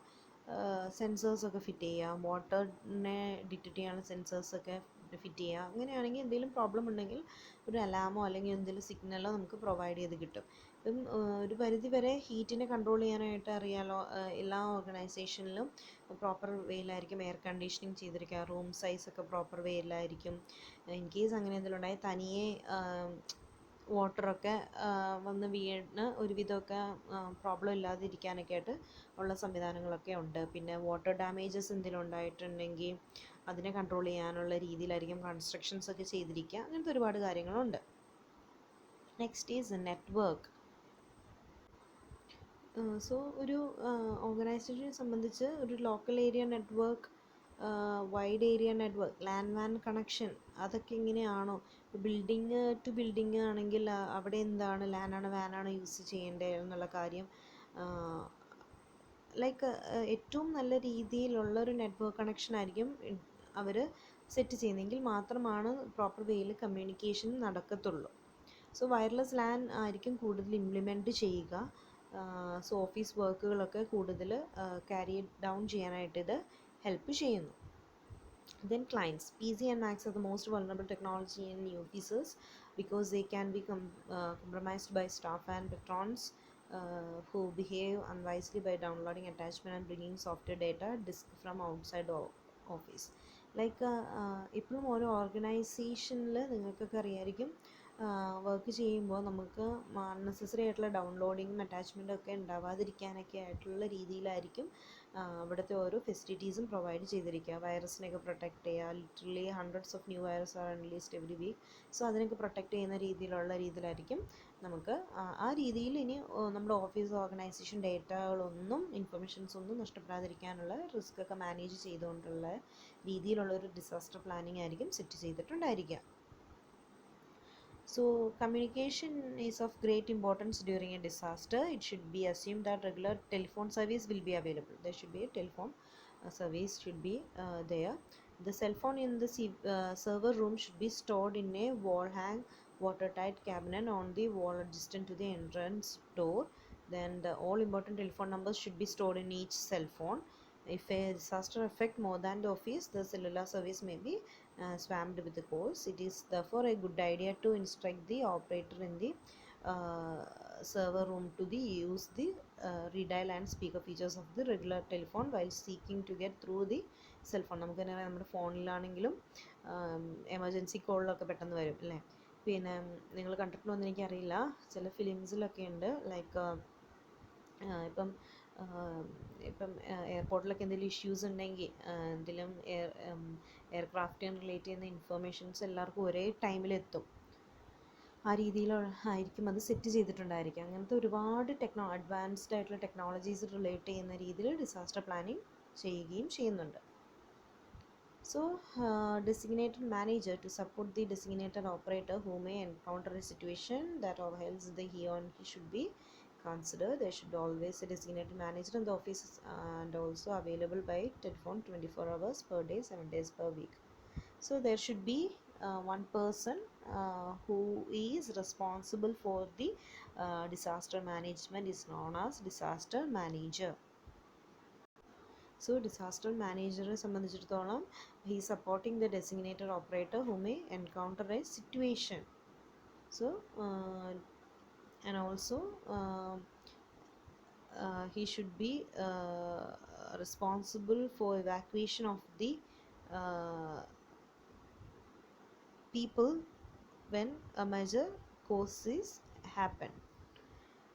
സെൻസേഴ്സൊക്കെ ഫിറ്റ് ചെയ്യുക, വാട്ടറിനെ ഡിറ്റക്റ്റ് ചെയ്യാനുള്ള സെൻസേഴ്സൊക്കെ ഫിറ്റ് ചെയ്യുക. അങ്ങനെയാണെങ്കിൽ എന്തെങ്കിലും പ്രോബ്ലം ഉണ്ടെങ്കിൽ ഒരു അലാമോ അല്ലെങ്കിൽ എന്തെങ്കിലും സിഗ്നലോ നമുക്ക് പ്രൊവൈഡ് ചെയ്ത് കിട്ടും. ഇപ്പം ഒരു പരിധി വരെ ഹീറ്റിനെ കൺട്രോൾ ചെയ്യാനായിട്ട് അറിയാലോ, എല്ലാ ഓർഗനൈസേഷനിലും പ്രോപ്പർ വേയിലായിരിക്കും എയർ കണ്ടീഷനിങ് ചെയ്തിരിക്കുക, റൂം സൈസൊക്കെ പ്രോപ്പർ വേയിലായിരിക്കും. ഇൻ കേസ് അങ്ങനെ എന്തെങ്കിലും ഉണ്ടായാൽ തനിയെ വാട്ടറൊക്കെ വന്ന് വീണ് ഒരുവിധമൊക്കെ പ്രോബ്ലം ഇല്ലാതിരിക്കാനൊക്കെ ആയിട്ട് ഉള്ള സംവിധാനങ്ങളൊക്കെ ഉണ്ട്. പിന്നെ വാട്ടർ ഡാമേജസ് എന്തെങ്കിലും ഉണ്ടായിട്ടുണ്ടെങ്കിൽ അതിനെ കൺട്രോൾ ചെയ്യാനുള്ള രീതിയിലായിരിക്കും കൺസ്ട്രക്ഷൻസ് ഒക്കെ ചെയ്തിരിക്കുക. അങ്ങനത്തെ ഒരുപാട് കാര്യങ്ങളുണ്ട്. Next is network. സോ ഒരു ഓർഗനൈസേഷനെ സംബന്ധിച്ച് ഒരു local area network, wide area network, land van connection അതൊക്കെ ഇങ്ങനെയാണോ? ബിൽഡിങ് ടു ബിൽഡിങ് ആണെങ്കിൽ അവിടെ എന്താണ് ലാനാണ് വാനാണ് യൂസ് ചെയ്യേണ്ടത് എന്നുള്ള കാര്യം ലൈക്ക് ഏറ്റവും നല്ല രീതിയിലുള്ളൊരു നെറ്റ്വർക്ക് കണക്ഷൻ ആയിരിക്കും അവർ സെറ്റ് ചെയ്യുന്നതെങ്കിൽ മാത്രമാണ് പ്രോപ്പർ വേയിൽ കമ്മ്യൂണിക്കേഷൻ നടക്കത്തുള്ളൂ. സോ വയർലെസ് ലാൻ ആയിരിക്കും കൂടുതൽ ഇംപ്ലിമെൻറ്റ് ചെയ്യുക. സോ ഓഫീസ് വർക്കുകളൊക്കെ കൂടുതൽ ക്യാരി ഡൗൺ ചെയ്യാനായിട്ട് ഇത് ഹെൽപ്പ് ചെയ്യുന്നു. Then clients, PC and Macs are the most vulnerable technology in new offices because they can be compromised by staff and patrons who behave unwisely by downloading attachment and bringing software data disk from outside office. Like ഇപ്പോഴും ഓരോ ഓർഗനൈസേഷനിൽ നിങ്ങൾക്കൊക്കെ അറിയായിരിക്കും, work ചെയ്യുമ്പോൾ നമുക്ക് unnecessary ആയിട്ടുള്ള ഡൗൺലോഡിങ്ങും അറ്റാച്ച്മെൻറ്റും ഒക്കെ ഉണ്ടാവാതിരിക്കാനൊക്കെ ആയിട്ടുള്ള രീതിയിലായിരിക്കും അവിടുത്തെ ഓരോ ഫെസിലിറ്റീസും പ്രൊവൈഡ് ചെയ്തിരിക്കുക. വൈറസിനെയൊക്കെ പ്രൊട്ടക്റ്റ് ചെയ്യുക, literally hundreds of new virus are unleashed every week. So അതിനൊക്കെ പ്രൊട്ടക്റ്റ് ചെയ്യുന്ന രീതിയിലായിരിക്കും നമുക്ക് ആ രീതിയിൽ ഇനി നമ്മുടെ ഓഫീസ് ഓർഗനൈസേഷൻ ഡേറ്റകളൊന്നും ഇൻഫർമേഷൻസ് ഒന്നും നഷ്ടപ്പെടാതിരിക്കാനുള്ള റിസ്ക് ഒക്കെ മാനേജ് ചെയ്തുകൊണ്ടുള്ള രീതിയിലുള്ളൊരു ഡിസാസ്റ്റർ പ്ലാനിങ് ആയിരിക്കും set ചെയ്തിട്ടുണ്ടായിരിക്കുക. So communication is of great importance during a disaster. It should be assumed that regular telephone service will be available. There should be a telephone service should be there. The cell phone in the server room should be stored in a wall hang watertight cabinet on the wall adjacent to the entrance door. Then all important telephone numbers should be stored in each cell phone. If a disaster affect more than the office, the cellular service may be swamped with the calls. It is therefore a good idea to instruct the operator in the server room to the use the redial and speaker features of the regular telephone while seeking to get through the cell phone. നമുക്ക് തന്നെ നമ്മുടെ ഫോണിലാണെങ്കിലും emergency കോളിലൊക്കെ പെട്ടെന്ന് വരും അല്ലേ. പിന്നെ നിങ്ങൾ കണ്ടിട്ടുണ്ടോ എന്ന് എനിക്കറിയില്ല, ചില ഫിലിംസിലൊക്കെ ഉണ്ട്. ലൈക്ക് ഇപ്പം ഇപ്പം എയർപോർട്ടിലൊക്കെ എന്തെങ്കിലും ഇഷ്യൂസ് ഉണ്ടെങ്കിൽ, എന്തെങ്കിലും എയർക്രാഫ്റ്റിന് റിലേറ്റ് ചെയ്യുന്ന ഇൻഫർമേഷൻസ് എല്ലാവർക്കും ഒരേ ടൈമിലെത്തും. ആ രീതിയിലായിരിക്കും അത് സെറ്റ് ചെയ്തിട്ടുണ്ടായിരിക്കും. അങ്ങനത്തെ ഒരുപാട് അഡ്വാൻസ്ഡ് ആയിട്ടുള്ള ടെക്നോളജീസ് റിലേറ്റ് ചെയ്യുന്ന രീതിയിൽ ഡിസാസ്റ്റർ പ്ലാനിങ് ചെയ്യുകയും ചെയ്യുന്നുണ്ട്. So, designated manager to support the designated operator who may encounter a situation that overwhelms the he or he should be considered. There should always a designated manager in the office and also available by telephone 24 hours per day, 7 days per week. So there should be one person who is responsible for the disaster management is known as disaster manager. So disaster manager സംബന്ധിച്ചിടത്തോളം he is supporting the designated operator who may encounter a situation. So and also he should be responsible for evacuation of the people when a major causes happen.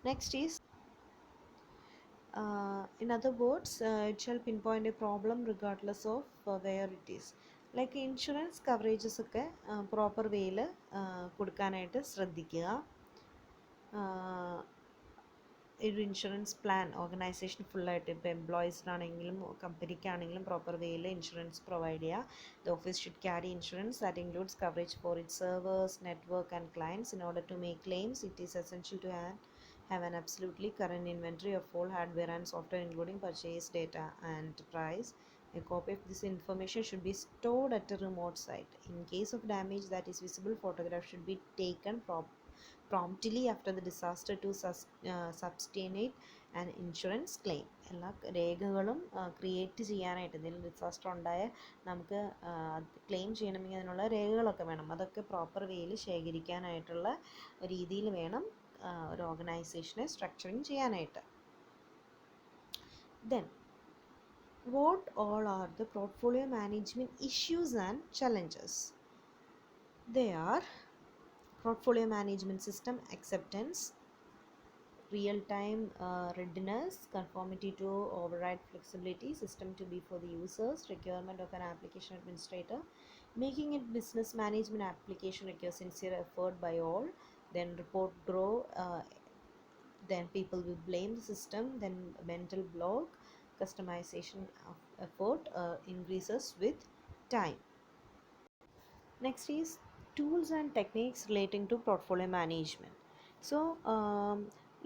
Next is in other words, it shall pinpoint a problem regardless of where it is. Like insurance coverages ഒക്കെ proper വേയിൽ കൊടുക്കാനായിട്ട് ശ്രദ്ധിക്കുക. ഒരു insurance plan organisation ഫുള്ളായിട്ട്, ഇപ്പോൾ എംപ്ലോയീസിനാണെങ്കിലും കമ്പനിക്കാണെങ്കിലും proper വേയിൽ ഇൻഷുറൻസ് പ്രൊവൈഡ് ചെയ്യുക. The office should carry insurance that includes coverage for it servers, network and clients. In order to make claims it is essential to have an absolutely current inventory of all hardware and software including purchase data and price. A copy of this information should be stored at a remote site. In case of damage that is visible, photographs should be taken promptly after the disaster to substantiate an insurance claim. എല്ലാ രേഖകളും create ചെയ്യാനായിട്ട്, എന്തെങ്കിലും disaster ഉണ്ടായാൽ നമുക്ക് claim ചെയ്യണമെങ്കിൽ അതിനുള്ള രേഖകളൊക്കെ വേണം. അതൊക്കെ പ്രോപ്പർ വേയിൽ ശേഖരിക്കാനായിട്ടുള്ള രീതിയിൽ വേണം ഒരു ഓർഗനൈസേഷനെ സ്ട്രക്ചറിങ് ചെയ്യാനായിട്ട്. Then what all are the portfolio management issues and challenges? They are portfolio management system acceptance, real-time readiness, conformity to override flexibility, system to be for the users, requirement of an application administrator. Making it business management application requires sincere effort by all. Then report grow, then people will blame the system, then mental block, customization of effort increases with time. Next is tools and techniques relating to portfolio management. So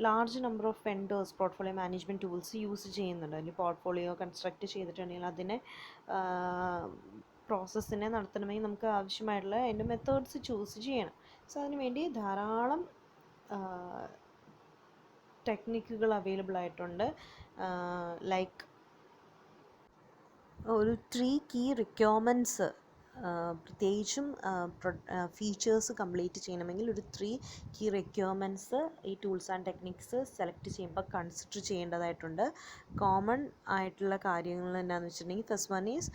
large number of vendors portfolio management tools use ചെയ്യുന്നുണ്ട്. അതിൽ portfolio construct ചെയ്തിട്ടുണ്ടെങ്കിൽ അതിനെ പ്രോസസ്സിനെ നടത്തണമെങ്കിൽ നമുക്ക് ആവശ്യമായിട്ടുള്ള അതിൻ്റെ methods choose ചെയ്യണം. So അതിനുവേണ്ടി ധാരാളം ടെക്നിക്കുകൾ അവൈലബിൾ ആയിട്ടുണ്ട്. ലൈക്ക് ഒരു 3 കീ റിക്വയർമെൻറ്റ്സ്, പ്രത്യേകിച്ചും ഫീച്ചേഴ്സ് കംപ്ലീറ്റ് ചെയ്യണമെങ്കിൽ ഒരു 3 കീ റിക്വയർമെൻറ്റ്സ് ഈ ടൂൾസ് ആൻഡ് ടെക്നിക്സ് സെലക്ട് ചെയ്യുമ്പോൾ കൺസിഡർ ചെയ്യേണ്ടതായിട്ടുണ്ട്. കോമൺ ആയിട്ടുള്ള കാര്യങ്ങൾ എന്താണെന്ന് വെച്ചിട്ടുണ്ടെങ്കിൽ, first one is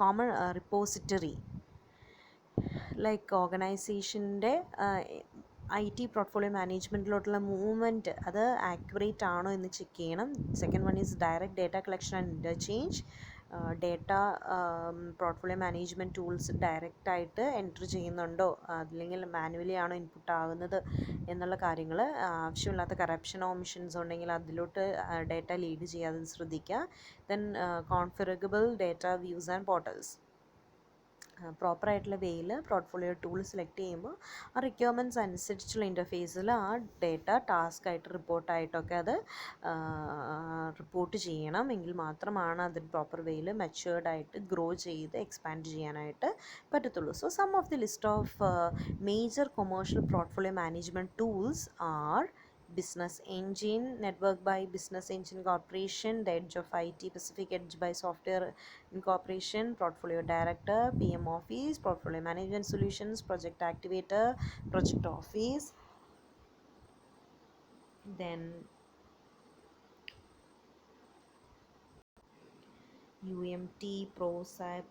common repository. Like ഓർഗനൈസേഷൻ്റെ IT പോർട്ട്ഫോളിയോ മാനേജ്മെൻറ്റിലോട്ടുള്ള മൂവ്മെൻറ്റ് അത് ആക്യുറേറ്റ് ആണോ എന്ന് ചെക്ക് ചെയ്യണം. Second one is direct data collection and interchange. Data portfolio management tools ഡയറക്റ്റായിട്ട് എൻറ്റർ ചെയ്യുന്നുണ്ടോ, അല്ലെങ്കിൽ മാനുവലി ആണോ ഇൻപുട്ട് ആകുന്നത് എന്നുള്ള കാര്യങ്ങൾ. ആവശ്യമില്ലാത്ത കറപ്ഷനോ ഓമിഷൻസോ ഉണ്ടെങ്കിൽ അതിലോട്ട് ഡേറ്റ ലീഡ് ചെയ്യാതെ ശ്രദ്ധിക്കുക. Then configurable data views and portals. പ്രോപ്പറായിട്ടുള്ള വേയിൽ പോർട്ട്ഫോളിയോ ടൂൾ സെലക്ട് ചെയ്യുമ്പോൾ ആ റിക്വയർമെൻറ്റ്സ് അനുസരിച്ചുള്ള ഇൻ്റർഫേസിൽ ആ ഡേറ്റ ടാസ്ക്കായിട്ട് റിപ്പോർട്ടായിട്ടൊക്കെ അത് റിപ്പോർട്ട് ചെയ്യണം. എങ്കിൽ മാത്രമാണ് അതിന് പ്രോപ്പർ വേയിൽ മെച്യൂർഡായിട്ട് ഗ്രോ ചെയ്ത് എക്സ്പാൻഡ് ചെയ്യാനായിട്ട് പറ്റത്തുള്ളൂ. So some of the list of major commercial portfolio management tools are Business Engine, Network by Business Engine Corporation, The Edge of IT, Pacific Edge by Software Incorporation, Portfolio Director, PM Office, Portfolio Management Solutions, Project Activator, Project Office. Then UMT, ProSite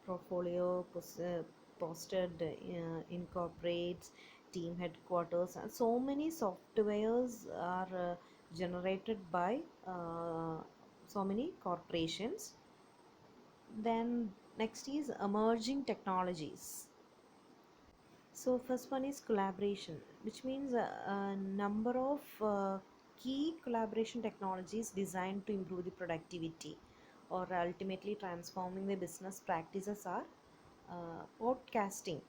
Portfolio, Posted incorporates team headquarters, and so many softwares are generated by so many corporations. Then next is emerging technologies. So first one is collaboration, which means a number of key collaboration technologies designed to improve the productivity or ultimately transforming the business practices are podcasting,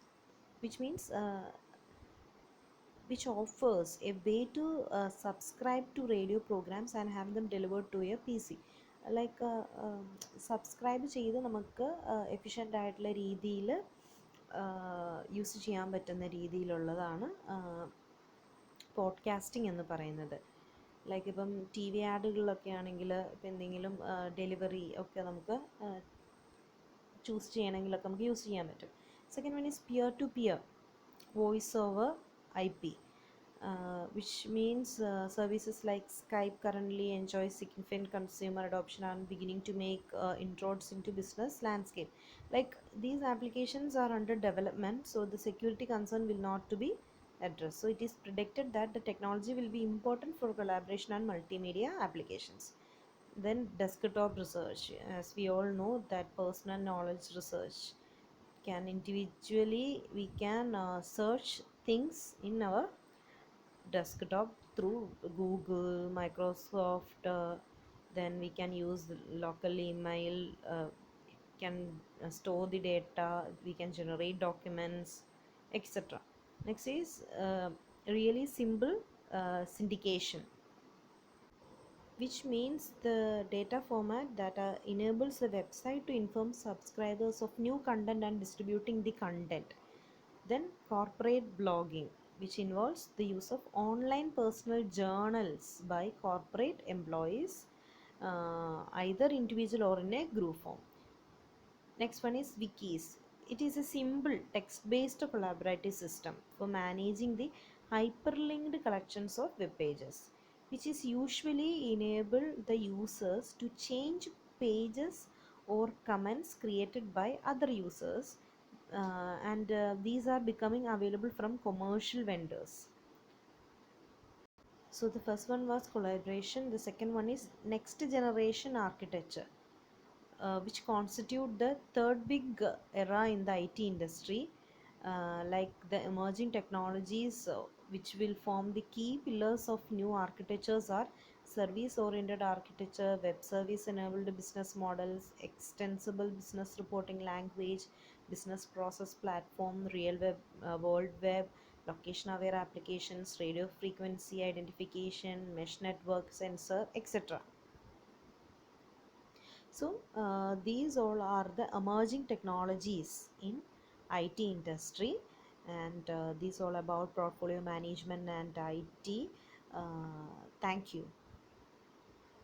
which means which offers a way to subscribe to radio programs and have them delivered to a PC. Like subscribe ചെയ്ത് നമുക്ക് efficient ആയിട്ടുള്ള രീതിയിൽ use ചെയ്യാൻ പറ്റുന്ന രീതിയിലുള്ളതാണ് podcasting എന്ന് പറയുന്നത്. Like ഇപ്പം ടി വി ആഡുകളിലൊക്കെ ആണെങ്കിൽ ഇപ്പം എന്തെങ്കിലും ഡെലിവറി ഒക്കെ നമുക്ക് ചൂസ് ചെയ്യണമെങ്കിലൊക്കെ നമുക്ക് യൂസ് ചെയ്യാൻ പറ്റും. Second one is peer to peer voice over IP, which means services like Skype currently enjoy significant consumer adoption and beginning to make inroads into business landscape. Like these applications are under development, so the security concern will not to be addressed. So it is predicted that the technology will be important for collaboration and multimedia applications. Then desktop research, as we all know that personal knowledge research can individually we can search things in our desktop through Google, Microsoft, then we can use local email, can store the data, we can generate documents, etc. Next is really simple syndication, which means the data format that enables the website to inform subscribers of new content and distributing the content. Then corporate blogging, which involves the use of online personal journals by corporate employees, either individual or in a group form. Next one is wikis. It is a simple text-based collaborative system for managing the hyperlinked collections of web pages, which is usually enable the users to change pages or comments created by other users, and these are becoming available from commercial vendors. So the first one was collaboration, the second one is next generation architecture, which constitute the third big era in the IT industry. Like the emerging technologies which will form the key pillars of new architectures are service oriented architecture, web service enabled business models, extensible business reporting language, business process platform, real web, world web, location aware applications, radio frequency identification, mesh network sensor, etc. So these all are the emerging technologies in IT industry, and these all about portfolio management and IT. Thank you.